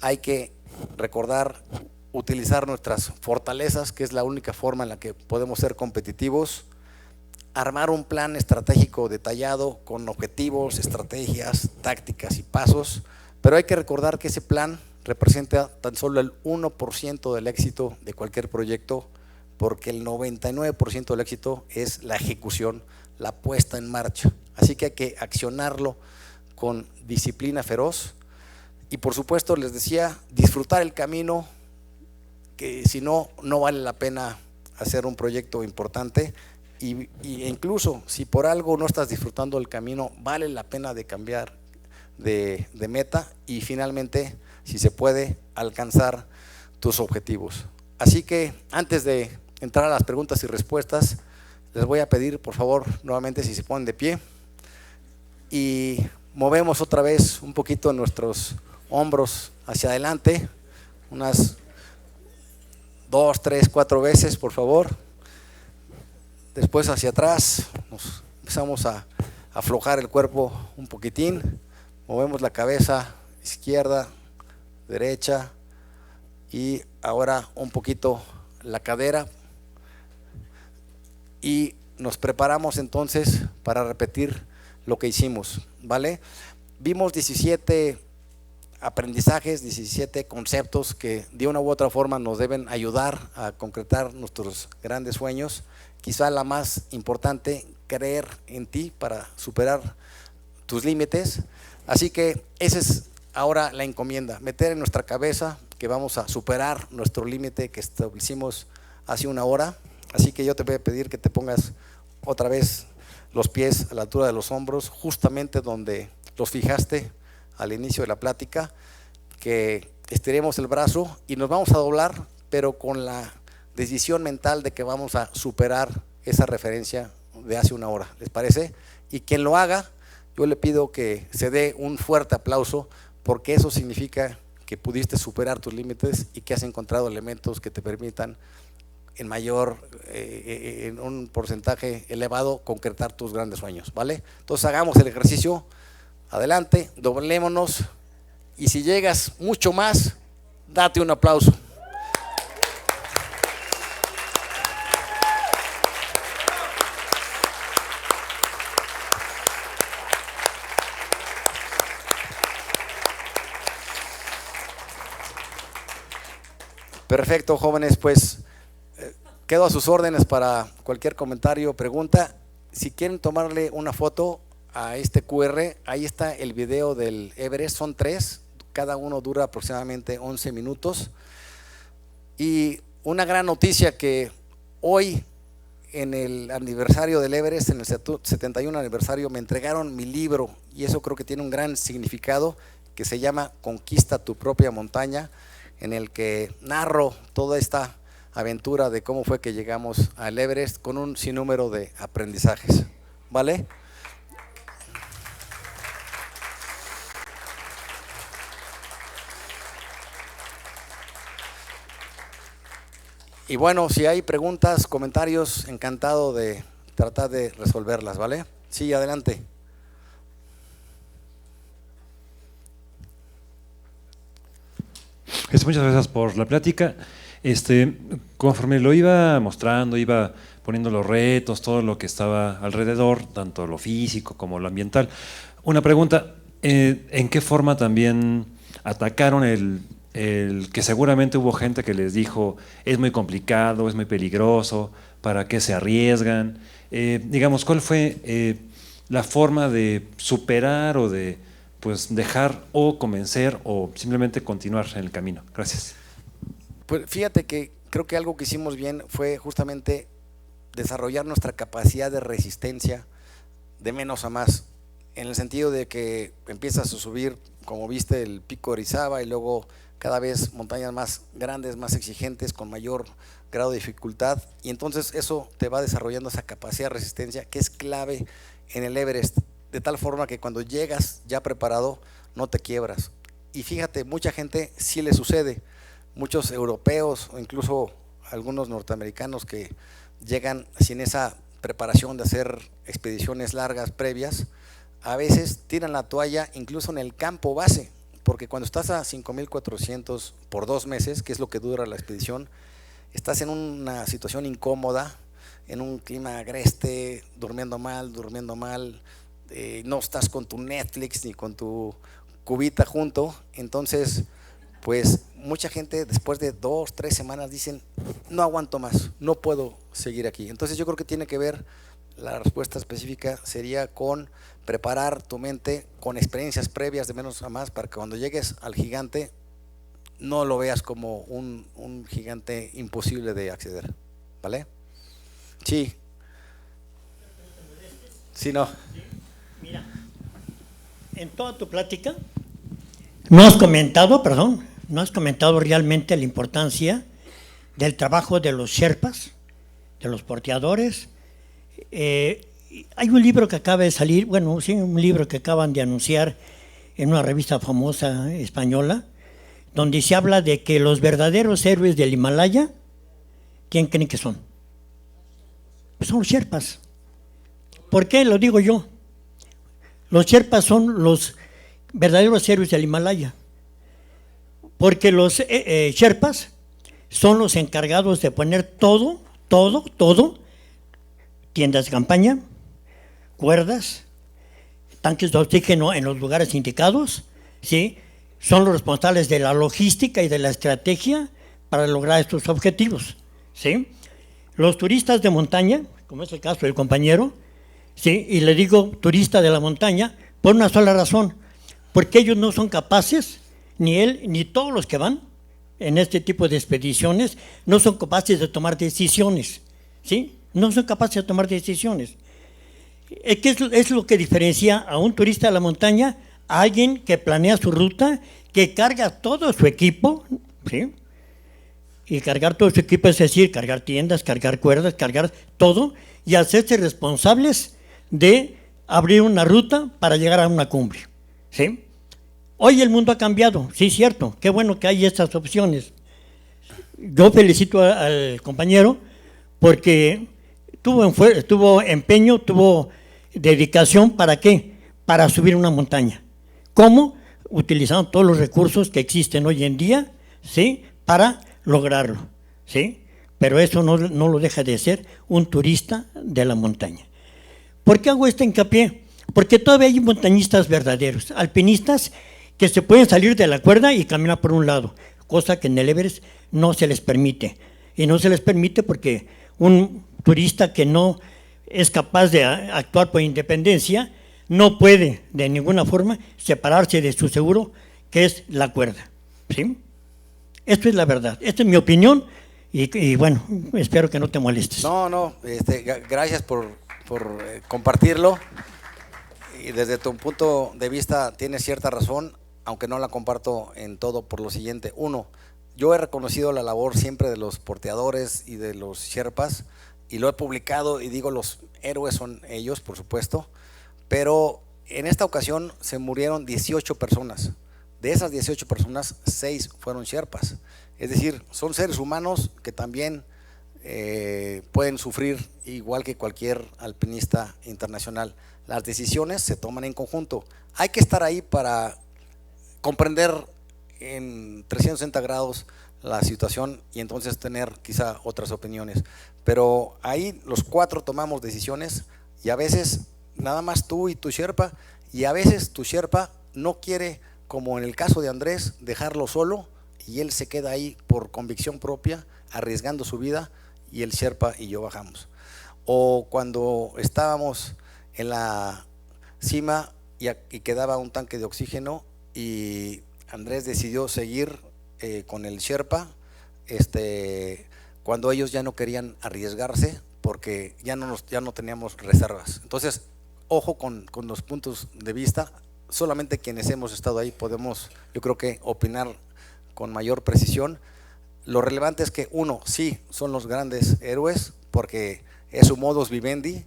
Hay que recordar utilizar nuestras fortalezas, que es la única forma en la que podemos ser competitivos, armar un plan estratégico detallado con objetivos, estrategias, tácticas y pasos, pero hay que recordar que ese plan representa tan solo el 1% del éxito de cualquier proyecto, porque el 99% del éxito es la ejecución, la puesta en marcha. Así que hay que accionarlo con disciplina feroz y, por supuesto, les decía, disfrutar el camino, que si no, no vale la pena hacer un proyecto importante. Y incluso si por algo no estás disfrutando el camino, vale la pena de cambiar de meta y finalmente, si se puede, alcanzar tus objetivos. Así que antes de entrar a las preguntas y respuestas, les voy a pedir por favor nuevamente si se ponen de pie y movemos otra vez un poquito nuestros hombros hacia adelante, unas 2, 3, 4 veces por favor. Después hacia atrás, nos empezamos a aflojar el cuerpo un poquitín, movemos la cabeza izquierda, derecha y ahora un poquito la cadera y nos preparamos entonces para repetir lo que hicimos, ¿vale? Vimos 17 aprendizajes, 17 conceptos que de una u otra forma nos deben ayudar a concretar nuestros grandes sueños. Quizá la más importante, creer en ti para superar tus límites. Así que esa es ahora la encomienda, meter en nuestra cabeza que vamos a superar nuestro límite que establecimos hace una hora. Así que yo te voy a pedir que te pongas otra vez los pies a la altura de los hombros, justamente donde los fijaste al inicio de la plática, que estiremos el brazo y nos vamos a doblar, pero con la decisión mental de que vamos a superar esa referencia de hace una hora, ¿les parece? Y quien lo haga, yo le pido que se dé un fuerte aplauso, porque eso significa que pudiste superar tus límites y que has encontrado elementos que te permitan en en un porcentaje elevado, concretar tus grandes sueños, ¿vale? Entonces hagamos el ejercicio, adelante, doblémonos y si llegas mucho más, date un aplauso. Perfecto, jóvenes, pues quedo a sus órdenes para cualquier comentario o pregunta. Si quieren tomarle una foto a este QR, ahí está el video del Everest, son 3, cada uno dura aproximadamente 11 minutos. Y una gran noticia que hoy, en el aniversario del Everest, en el 71 aniversario, me entregaron mi libro, y eso creo que tiene un gran significado, que se llama Conquista tu propia montaña, en el que narro toda esta aventura de cómo fue que llegamos al Everest con un sinnúmero de aprendizajes, ¿vale? Y bueno, si hay preguntas, comentarios, encantado de tratar de resolverlas, ¿vale? Sí, adelante. Muchas gracias por la plática. Conforme lo iba mostrando, iba poniendo los retos, todo lo que estaba alrededor, tanto lo físico como lo ambiental. Una pregunta, ¿en qué forma también atacaron el que seguramente hubo gente que les dijo es muy complicado, es muy peligroso, ¿para qué se arriesgan? Digamos, ¿cuál fue la forma de superar o de pues dejar o convencer o simplemente continuar en el camino? Gracias. Pues fíjate que creo que algo que hicimos bien fue justamente desarrollar nuestra capacidad de resistencia de menos a más, en el sentido de que empiezas a subir, como viste, el pico de Orizaba, y luego cada vez montañas más grandes, más exigentes, con mayor grado de dificultad, y entonces eso te va desarrollando esa capacidad de resistencia que es clave en el Everest, de tal forma que cuando llegas ya preparado no te quiebras. Y fíjate, mucha gente sí le sucede, muchos europeos o incluso algunos norteamericanos que llegan sin esa preparación de hacer expediciones largas previas, a veces tiran la toalla incluso en el campo base, porque cuando estás a 5,400 por 2 meses, que es lo que dura la expedición, estás en una situación incómoda, en un clima agreste, durmiendo mal, no estás con tu Netflix ni con tu cubita junto. Entonces, pues mucha gente después de 2, 3 semanas dicen, no aguanto más, no puedo seguir aquí. Entonces yo creo que tiene que ver, la respuesta específica sería con preparar tu mente con experiencias previas de menos a más, para que cuando llegues al gigante no lo veas como un gigante imposible de acceder, ¿vale? Sí. Sí, no. Mira, en toda tu plática no has comentado realmente la importancia del trabajo de los sherpas, de los porteadores. Hay un libro que acaba de salir, un libro que acaban de anunciar en una revista famosa española, donde se habla de que los verdaderos héroes del Himalaya, ¿quién creen que son? Pues son los sherpas. ¿Por qué lo digo yo? Los sherpas son los verdaderos héroes del Himalaya, porque los sherpas son los encargados de poner todo, tiendas de campaña, cuerdas, tanques de oxígeno en los lugares indicados, ¿sí? Son los responsables de la logística y de la estrategia para lograr estos objetivos, ¿sí? Los turistas de montaña, como es el caso del compañero, ¿sí? Y le digo turista de la montaña por una sola razón, porque ellos no son capaces, ni él ni todos los que van en este tipo de expediciones, no son capaces de tomar decisiones, ¿sí? No son capaces de tomar decisiones. ¿Qué es lo que diferencia a un turista de la montaña a alguien que planea su ruta, que carga todo su equipo, ¿sí? Y cargar todo su equipo es decir, cargar tiendas, cargar cuerdas, cargar todo, y hacerse responsables de abrir una ruta para llegar a una cumbre, ¿sí? Hoy el mundo ha cambiado, sí, cierto, qué bueno que hay estas opciones. Yo felicito al compañero porque tuvo empeño, tuvo dedicación, ¿para qué? Para subir una montaña. ¿Cómo? Utilizando todos los recursos que existen hoy en día, ¿sí? Para lograrlo, ¿sí? Pero eso no lo deja de ser un turista de la montaña. ¿Por qué hago este hincapié? Porque todavía hay montañistas verdaderos, alpinistas que se pueden salir de la cuerda y caminar por un lado, cosa que en el Everest no se les permite. Y no se les permite porque Un turista que no es capaz de actuar por independencia no puede de ninguna forma separarse de su seguro, que es la cuerda, ¿sí? Esto es la verdad, esta es mi opinión y bueno, espero que no te molestes. No, gracias por compartirlo. Y desde tu punto de vista tienes cierta razón, aunque no la comparto en todo por lo siguiente. Uno, yo he reconocido la labor siempre de los porteadores y de los sherpas, y lo he publicado y digo, los héroes son ellos, por supuesto, pero en esta ocasión se murieron 18 personas. De esas 18 personas, 6 fueron sherpas. Es decir, son seres humanos que también pueden sufrir igual que cualquier alpinista internacional. Las decisiones se toman en conjunto. Hay que estar ahí para comprender en 360 grados la situación y entonces tener quizá otras opiniones. Pero ahí los 4 tomamos decisiones y a veces nada más tú y tu sherpa, y a veces tu sherpa no quiere, como en el caso de Andrés, dejarlo solo y él se queda ahí por convicción propia, arriesgando su vida, y el sherpa y yo bajamos. O cuando estábamos en la cima y quedaba un tanque de oxígeno y Andrés decidió seguir con el sherpa, cuando ellos ya no querían arriesgarse porque ya no teníamos reservas. Entonces, ojo con los puntos de vista. Solamente quienes hemos estado ahí podemos, yo creo que, opinar con mayor precisión. Lo relevante es que uno, sí, son los grandes héroes porque es su modus vivendi.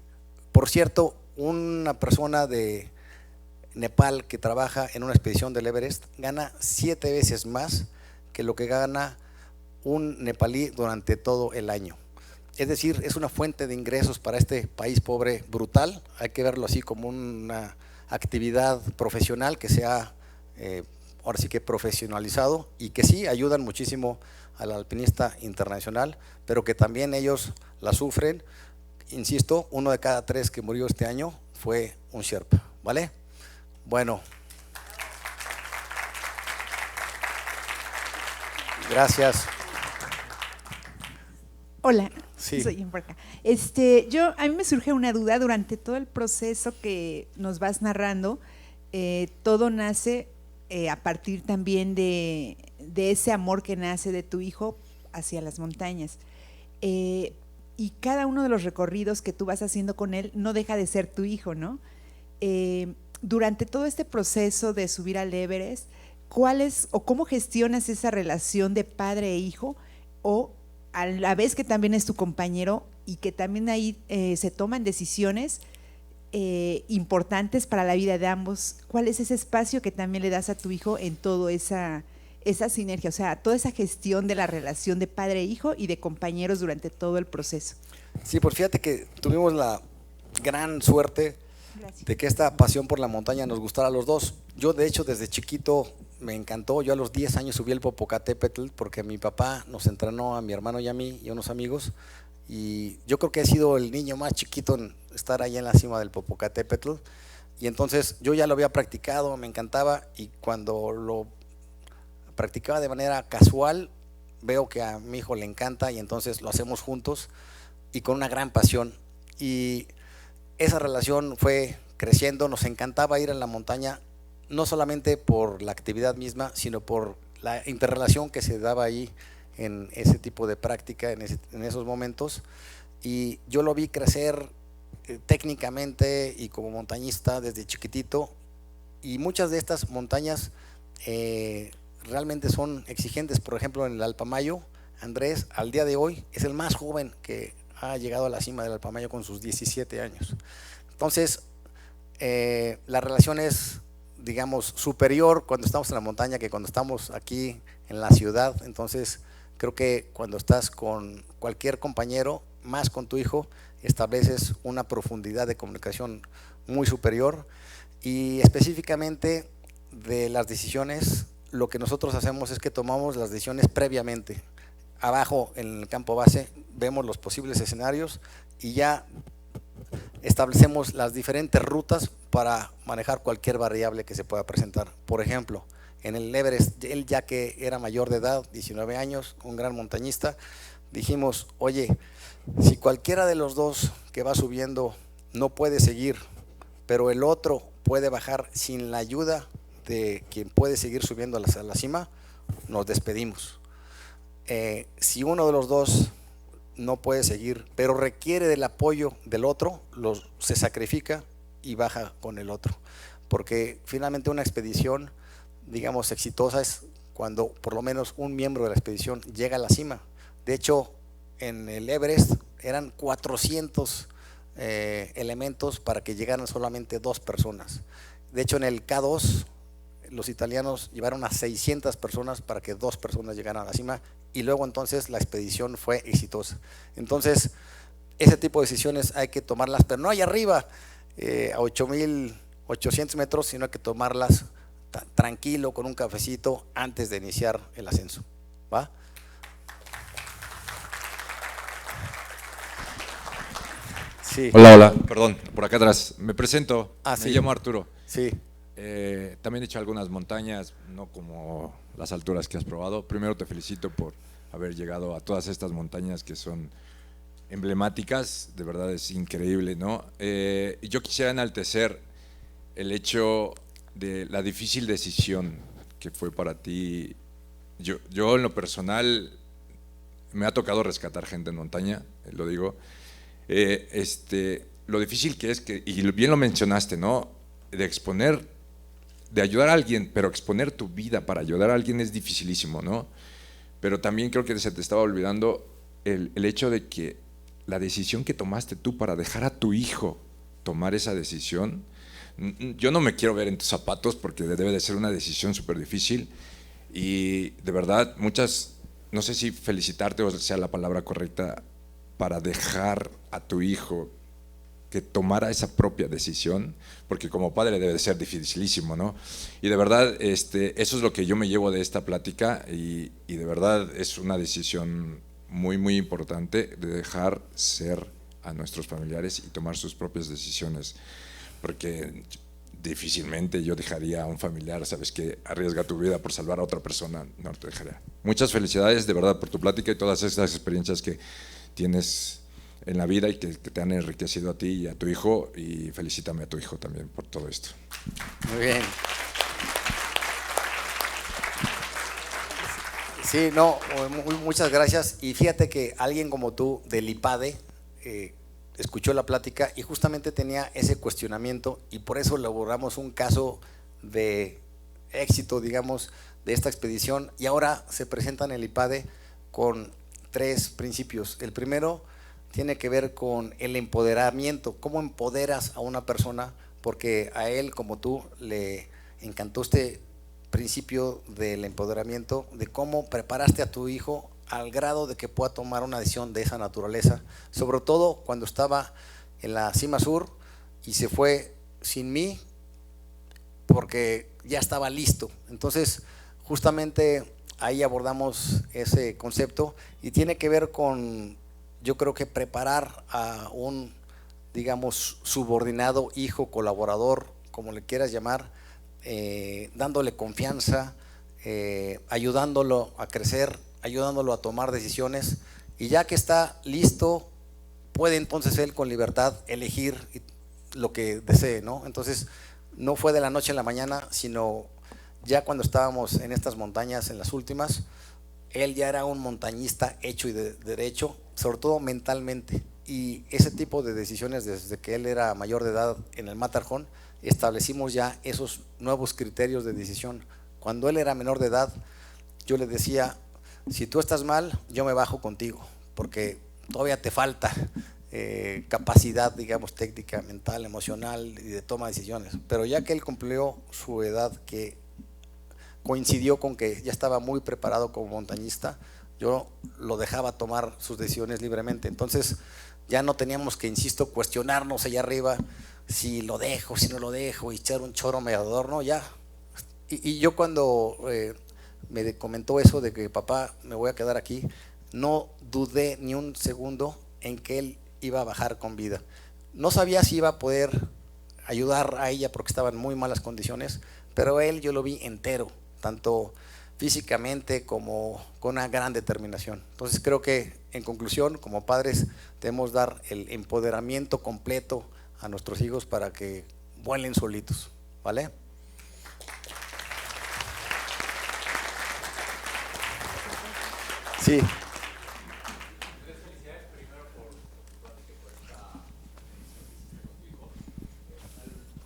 Por cierto, una persona de Nepal que trabaja en una expedición del Everest gana 7 veces más que lo que gana un nepalí durante todo el año. Es decir, es una fuente de ingresos para este país pobre brutal. Hay que verlo así como una actividad profesional que se ha ahora sí que profesionalizado y que sí ayudan muchísimo al alpinista internacional, pero que también ellos la sufren. Insisto, 1 de cada 3 que murió este año fue un sherpa, ¿vale? Bueno, gracias. Hola, sí. Soy Embarca. A mí me surge una duda durante todo el proceso que nos vas narrando. Todo nace a partir también de ese amor que nace de tu hijo hacia las montañas. Y cada uno de los recorridos que tú vas haciendo con él no deja de ser tu hijo, ¿no? Durante todo este proceso de subir al Everest, ¿cuál es o cómo gestionas esa relación de padre e hijo, o a la vez que también es tu compañero y que también ahí se toman decisiones importantes para la vida de ambos? ¿Cuál es ese espacio que también le das a tu hijo en toda esa sinergia, o sea, toda esa gestión de la relación de padre e hijo y de compañeros durante todo el proceso? Sí, pues fíjate que tuvimos la gran suerte de que esta pasión por la montaña nos gustara a los dos. Yo, de hecho, desde chiquito me encantó. Yo a los 10 años subí el Popocatépetl porque mi papá nos entrenó a mi hermano y a mí y a unos amigos, y yo creo que he sido el niño más chiquito en estar allá en la cima del Popocatépetl, y entonces yo ya lo había practicado, me encantaba, y cuando lo practicaba de manera casual veo que a mi hijo le encanta y entonces lo hacemos juntos y con una gran pasión, y esa relación fue creciendo. Nos encantaba ir a la montaña, no solamente por la actividad misma, sino por la interrelación que se daba ahí en ese tipo de práctica, en esos momentos, y yo lo vi crecer técnicamente y como montañista desde chiquitito, y muchas de estas montañas realmente son exigentes. Por ejemplo, en el Alpamayo, Andrés al día de hoy es el más joven que ha llegado a la cima del Alpamayo con sus 17 años. Entonces, la relación es, digamos, superior cuando estamos en la montaña que cuando estamos aquí en la ciudad. Entonces, creo que cuando estás con cualquier compañero, más con tu hijo, estableces una profundidad de comunicación muy superior. Y específicamente de las decisiones, lo que nosotros hacemos es que tomamos las decisiones previamente. Abajo en el campo base vemos los posibles escenarios y ya establecemos las diferentes rutas para manejar cualquier variable que se pueda presentar. Por ejemplo, en el Everest, él ya que era mayor de edad, 19 años, un gran montañista, dijimos, oye, si cualquiera de los dos que va subiendo no puede seguir, pero el otro puede bajar sin la ayuda de quien puede seguir subiendo a la cima, nos despedimos. Si uno de los dos no puede seguir, pero requiere del apoyo del otro, se sacrifica y baja con el otro, porque finalmente una expedición, digamos, exitosa es cuando por lo menos un miembro de la expedición llega a la cima. De hecho, en el Everest eran 400 elementos para que llegaran solamente 2 personas. De hecho, en el K2 los italianos llevaron a 600 personas para que 2 personas llegaran a la cima, y luego entonces la expedición fue exitosa. Entonces, ese tipo de decisiones hay que tomarlas, pero no allá arriba, a 8.800 metros, sino hay que tomarlas tranquilo, con un cafecito, antes de iniciar el ascenso. ¿Va? Sí. Hola, perdón, por acá atrás. Me presento, me llamo Arturo. Sí. También he hecho algunas montañas, no como las alturas que has probado. Primero te felicito por haber llegado a todas estas montañas que son emblemáticas, de verdad es increíble, ¿no? Yo quisiera enaltecer el hecho de la difícil decisión que fue para ti. Yo en lo personal me ha tocado rescatar gente en montaña, lo digo. Lo difícil que es, y bien lo mencionaste, ¿no? De exponer, de ayudar a alguien, pero exponer tu vida para ayudar a alguien es dificilísimo, ¿no? Pero también creo que se te estaba olvidando el hecho de que la decisión que tomaste tú para dejar a tu hijo tomar esa decisión, yo no me quiero ver en tus zapatos porque debe de ser una decisión súper difícil, y de verdad no sé si felicitarte o sea la palabra correcta, para dejar a tu hijo que tomara esa propia decisión, porque como padre debe de ser dificilísimo, ¿no? Y de verdad, eso es lo que yo me llevo de esta plática, y de verdad es una decisión muy, muy importante de dejar ser a nuestros familiares y tomar sus propias decisiones, porque difícilmente yo dejaría a un familiar, sabes, que arriesga tu vida por salvar a otra persona, no te dejaría. Muchas felicidades de verdad por tu plática y todas estas experiencias que tienes en la vida y que te han enriquecido a ti y a tu hijo, y felicítame a tu hijo también por todo esto. Muy bien. Sí, no, muchas gracias. Y fíjate que alguien como tú del IPADE escuchó la plática y justamente tenía ese cuestionamiento, y por eso elaboramos un caso de éxito, digamos, de esta expedición, y ahora se presenta en el IPADE con 3 principios. El primero tiene que ver con el empoderamiento, cómo empoderas a una persona, porque a él, como tú, le encantó este principio del empoderamiento, de cómo preparaste a tu hijo al grado de que pueda tomar una decisión de esa naturaleza, sobre todo cuando estaba en la cima sur y se fue sin mí porque ya estaba listo. Entonces, justamente ahí abordamos ese concepto, y tiene que ver con, yo creo que preparar a un, digamos, subordinado, hijo, colaborador, como le quieras llamar, dándole confianza, ayudándolo a crecer, ayudándolo a tomar decisiones, y ya que está listo, puede entonces él con libertad elegir lo que desee, ¿no? Entonces, no fue de la noche a la mañana, sino ya cuando estábamos en estas montañas, en las últimas, él ya era un montañista hecho y de derecho, sobre todo mentalmente, y ese tipo de decisiones desde que él era mayor de edad en el Matterhorn, establecimos ya esos nuevos criterios de decisión. Cuando él era menor de edad, yo le decía, si tú estás mal, yo me bajo contigo, porque todavía te falta capacidad, digamos, técnica, mental, emocional y de toma de decisiones. Pero ya que él cumplió su edad, que coincidió con que ya estaba muy preparado como montañista, yo lo dejaba tomar sus decisiones libremente. Entonces ya no teníamos que, insisto, cuestionarnos allá arriba si lo dejo, si no lo dejo, y echar un choro mediador, ¿no? Ya. Y yo cuando me comentó eso de que papá, me voy a quedar aquí, no dudé ni un segundo en que él iba a bajar con vida. No sabía si iba a poder ayudar a ella porque estaba en muy malas condiciones, pero él yo lo vi entero, tanto físicamente como con una gran determinación. Entonces creo que en conclusión, como padres, debemos dar el empoderamiento completo a nuestros hijos para que vuelen solitos, ¿vale? Sí.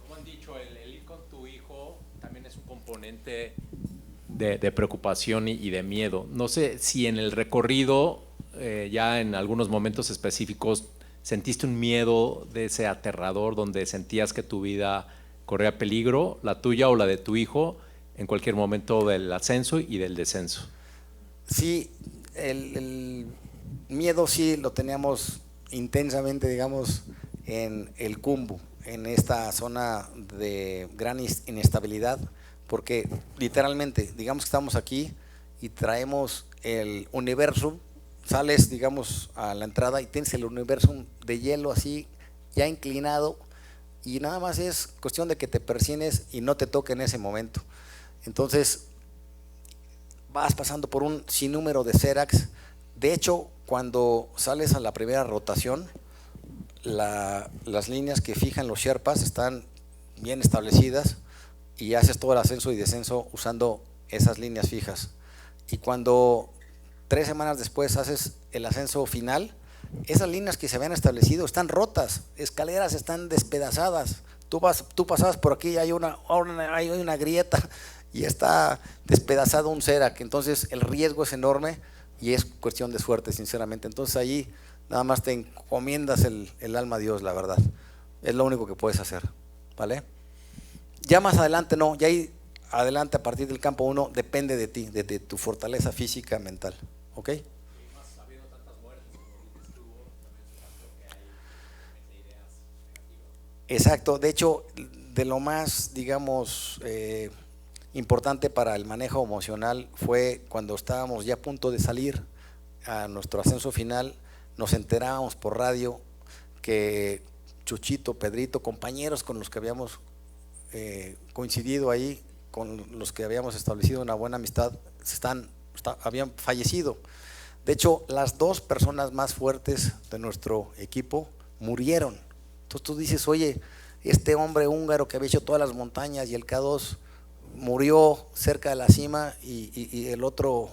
Como han dicho, el ir con tu hijo también es un componente de preocupación y de miedo. No sé si en el recorrido, ya en algunos momentos específicos, sentiste un miedo de ese aterrador donde sentías que tu vida corría peligro, la tuya o la de tu hijo, en cualquier momento del ascenso y del descenso. Sí, el miedo sí lo teníamos intensamente, digamos, en el Cumbu, en esta zona de gran inestabilidad, porque literalmente, digamos que estamos aquí y traemos el universo, sales, digamos, a la entrada y tienes el universo de hielo así, ya inclinado, y nada más es cuestión de que te persines y no te toque en ese momento. Entonces, vas pasando por un sinnúmero de seracs. De hecho, cuando sales a la primera rotación, las líneas que fijan los Sherpas están bien establecidas y haces todo el ascenso y descenso usando esas líneas fijas. Y cuando 3 semanas después haces el ascenso final, esas líneas que se habían establecido están rotas, escaleras están despedazadas. Tú pasabas por aquí y hay una grieta y está despedazado un serac, entonces el riesgo es enorme y es cuestión de suerte, sinceramente. Entonces ahí nada más te encomiendas el alma a Dios, la verdad. Es lo único que puedes hacer, ¿vale? Ya más adelante no, ya ahí adelante a partir del campo 1 depende de ti, de tu fortaleza física, mental, ¿ok? Exacto, de hecho, de lo más, digamos, importante para el manejo emocional fue cuando estábamos ya a punto de salir a nuestro ascenso final, nos enterábamos por radio que Chuchito, Pedrito, compañeros con los que habíamos coincidido ahí, con los que habíamos establecido una buena amistad, habían fallecido. De hecho, las 2 personas más fuertes de nuestro equipo murieron. Entonces tú dices, oye, este hombre húngaro que había hecho todas las montañas y el K2 murió cerca de la cima y el otro,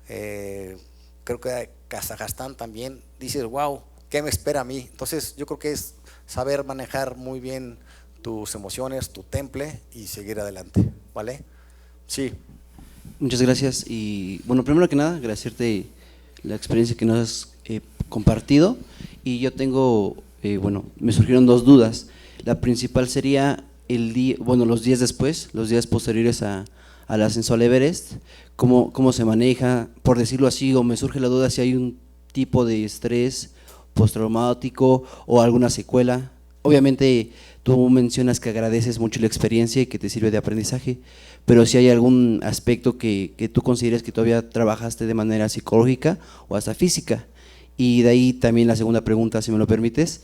creo que de Kazajstán también, dices, wow, ¿qué me espera a mí? Entonces yo creo que es saber manejar muy bien tus emociones, tu temple y seguir adelante, ¿vale? Sí. Muchas gracias y bueno, primero que nada agradecerte la experiencia que nos has compartido y yo tengo, bueno, me surgieron 2 dudas. La principal sería los días después, los días posteriores al ascenso al Everest, cómo se maneja, por decirlo así, o me surge la duda si hay un tipo de estrés postraumático o alguna secuela. Obviamente tú mencionas que agradeces mucho la experiencia y que te sirve de aprendizaje, pero si hay algún aspecto que tú consideres que todavía trabajaste de manera psicológica o hasta física. Y de ahí también la segunda pregunta, si me lo permites,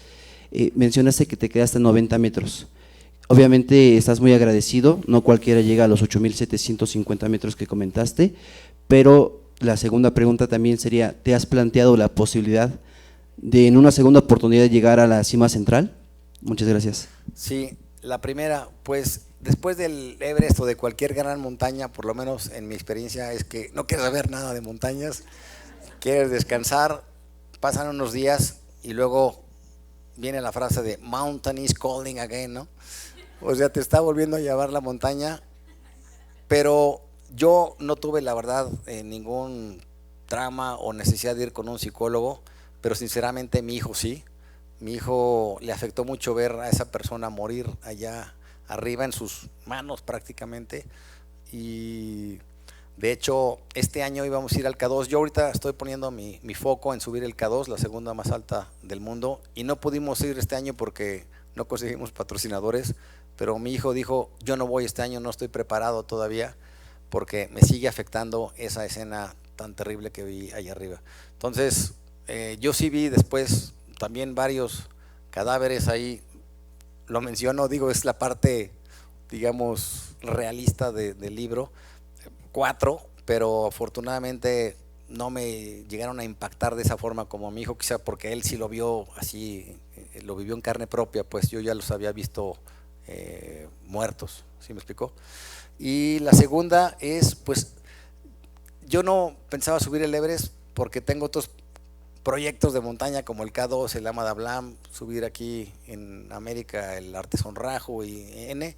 mencionaste que te quedaste a 90 metros. Obviamente estás muy agradecido, no cualquiera llega a los 8,750 metros que comentaste, pero la segunda pregunta también sería, ¿te has planteado la posibilidad de en una segunda oportunidad llegar a la cima central? Muchas gracias. Sí, la primera, pues después del Everest o de cualquier gran montaña, por lo menos en mi experiencia, es que no quieres saber nada de montañas, quieres descansar, pasan unos días y luego viene la frase de mountain is calling again, ¿no? O sea, te está volviendo a llevar la montaña, pero yo no tuve, la verdad, ningún trauma o necesidad de ir con un psicólogo, pero sinceramente mi hijo sí. Mi hijo le afectó mucho ver a esa persona morir allá arriba en sus manos prácticamente, y de hecho este año íbamos a ir al K2. Yo ahorita estoy poniendo mi foco en subir el K2, la segunda más alta del mundo, y no pudimos ir este año porque no conseguimos patrocinadores, pero mi hijo dijo, yo no voy este año, no estoy preparado todavía porque me sigue afectando esa escena tan terrible que vi allá arriba. Entonces yo sí vi después también varios cadáveres ahí, lo menciono, digo, es la parte, digamos, realista del libro. 4, pero afortunadamente no me llegaron a impactar de esa forma como mi hijo, quizá porque él sí lo vio así, lo vivió en carne propia, pues yo ya los había visto muertos, ¿sí me explicó? Y la segunda es, pues, yo no pensaba subir el Everest porque tengo otros proyectos de montaña como el K2, el Ama Dablam, subir aquí en América el Artesón Rajo y N,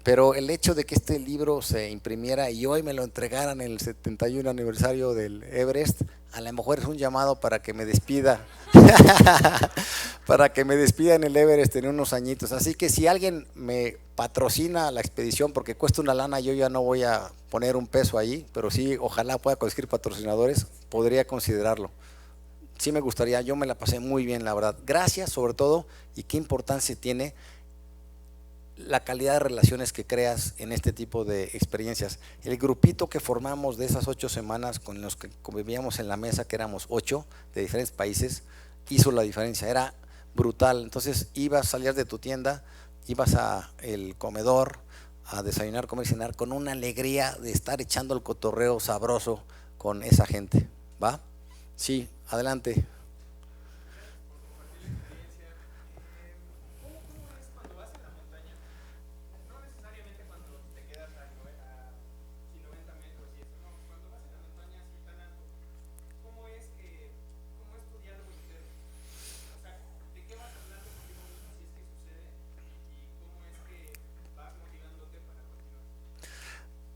pero el hecho de que este libro se imprimiera y hoy me lo entregaran en el 71 aniversario del Everest, a lo mejor es un llamado para que me despida, para que me despida en el Everest en unos añitos. Así que si alguien me patrocina la expedición, porque cuesta una lana, yo ya no voy a poner un peso ahí, pero sí, ojalá pueda conseguir patrocinadores, podría considerarlo. Sí me gustaría, yo me la pasé muy bien, la verdad. Gracias sobre todo, y qué importancia tiene la calidad de relaciones que creas en este tipo de experiencias. El grupito que formamos de esas 8 semanas con los que convivíamos en la mesa, que éramos 8 de diferentes países, hizo la diferencia, era brutal. Entonces salías de tu tienda, ibas a el comedor a desayunar, comer y cenar con una alegría de estar echando el cotorreo sabroso con esa gente, ¿va? Sí, adelante.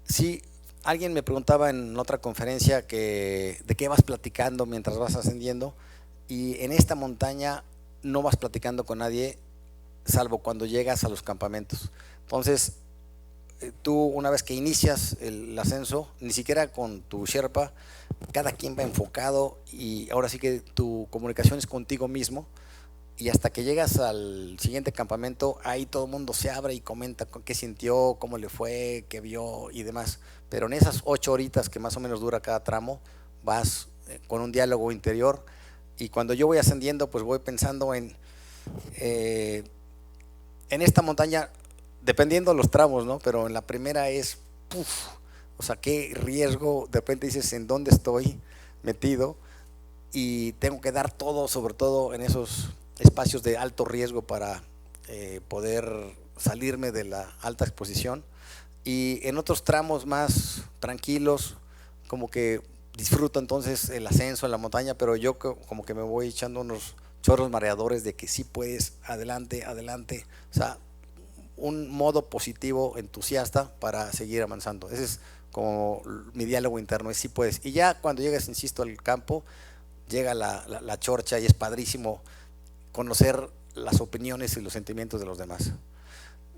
Sí, alguien me preguntaba en otra conferencia que de qué vas platicando mientras vas ascendiendo, y en esta montaña no vas platicando con nadie salvo cuando llegas a los campamentos. Entonces tú, una vez que inicias el ascenso, ni siquiera con tu Sherpa, cada quien va enfocado y ahora sí que tu comunicación es contigo mismo, y hasta que llegas al siguiente campamento, ahí todo el mundo se abre y comenta qué sintió, cómo le fue, qué vio y demás. Pero en esas 8 horitas que más o menos dura cada tramo, vas con un diálogo interior, y cuando yo voy ascendiendo, pues voy pensando en esta montaña, dependiendo de los tramos, ¿no? Pero en la primera es, o sea, qué riesgo, de repente dices, ¿en dónde estoy metido? Y tengo que dar todo, sobre todo en esos espacios de alto riesgo para poder salirme de la alta exposición. Y en otros tramos más tranquilos, como que disfruto entonces el ascenso en la montaña, pero yo como que me voy echando unos chorros mareadores de que sí puedes, adelante, adelante, o sea, un modo positivo, entusiasta para seguir avanzando. Ese es como mi diálogo interno, es sí puedes. Y ya cuando llegas, insisto, al campo, llega la chorcha y es padrísimo conocer las opiniones y los sentimientos de los demás.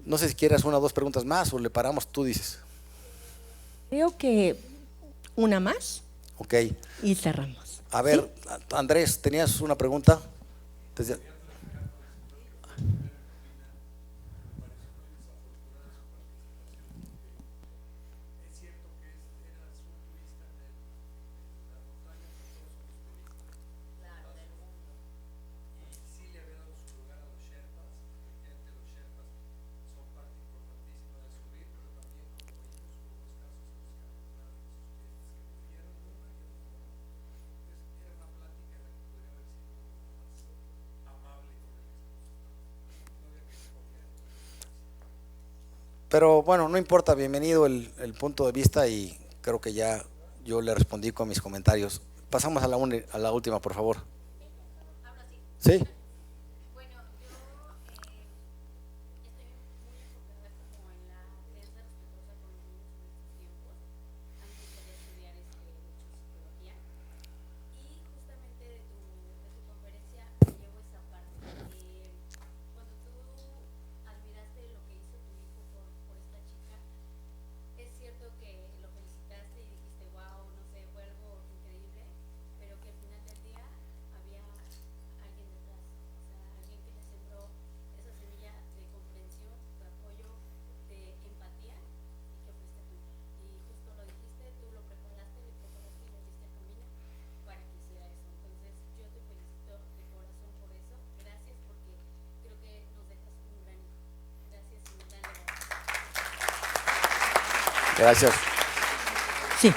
No sé si quieres 1 o 2 preguntas más o le paramos, tú dices. Creo que una más. Ok. Y cerramos. A ver, ¿sí? Andrés, ¿tenías una pregunta? Pero bueno, no importa, bienvenido el punto de vista, y creo que ya yo le respondí con mis comentarios. Pasamos a la última, por favor. ¿Sí? Gracias. Sí.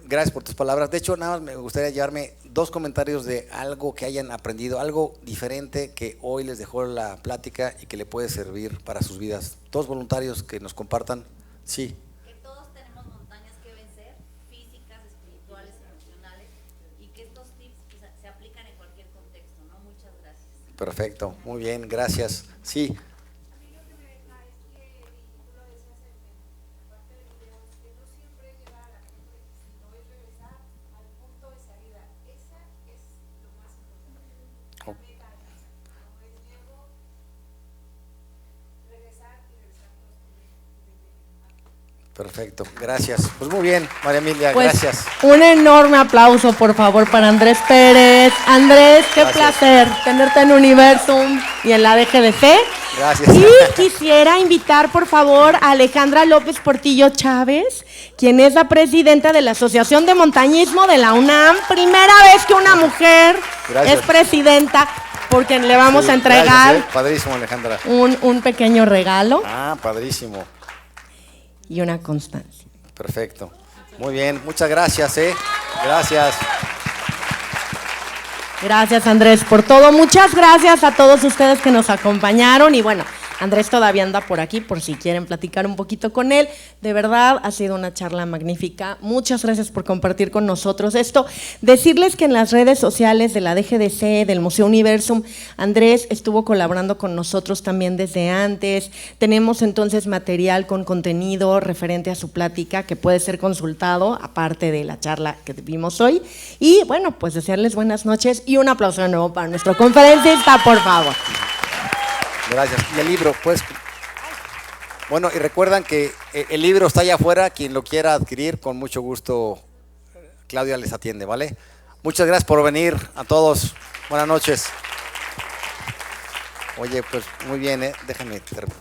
Gracias por tus palabras. De hecho, nada más me gustaría llevarme 2 comentarios de algo que hayan aprendido, algo diferente que hoy les dejó la plática y que le puede servir para sus vidas. 2 voluntarios que nos compartan. Sí. Que todos tenemos montañas que vencer, físicas, espirituales, emocionales, y que estos tips se aplican en cualquier contexto, ¿no? Muchas gracias. Perfecto, muy bien, gracias. Sí. Perfecto, gracias. Pues muy bien, María Emilia, Pues, gracias. Un enorme aplauso, por favor, para Andrés Pérez. Andrés, qué Gracias. placer tenerte en Universum y en la DGDC. Gracias. Y quisiera invitar, por favor, a Alejandra López Portillo Chávez, quien es la presidenta de la Asociación de Montañismo de la UNAM. Primera vez que una mujer Gracias. es presidenta, porque le vamos Sí, a entregar gracias, padrísimo, Alejandra. un pequeño regalo Ah, padrísimo. y una constancia. Perfecto. Muy bien, muchas gracias, Gracias. Gracias, Andrés, por todo. Muchas gracias a todos ustedes que nos acompañaron. Y bueno, Andrés todavía anda por aquí, por si quieren platicar un poquito con él. De verdad, ha sido una charla magnífica. Muchas gracias por compartir con nosotros esto. Decirles que en las redes sociales de la DGDC, del Museo Universum, Andrés estuvo colaborando con nosotros también desde antes. Tenemos entonces material con contenido referente a su plática que puede ser consultado, aparte de la charla que vimos hoy. Y bueno, pues desearles buenas noches y un aplauso de nuevo para nuestro conferencista, por favor. Gracias. Y el libro, pues. Bueno, y recuerdan que el libro está allá afuera. Quien lo quiera adquirir, con mucho gusto, Claudia les atiende, ¿vale? Muchas gracias por venir a todos. Buenas noches. Oye, pues muy bien, déjame terminar.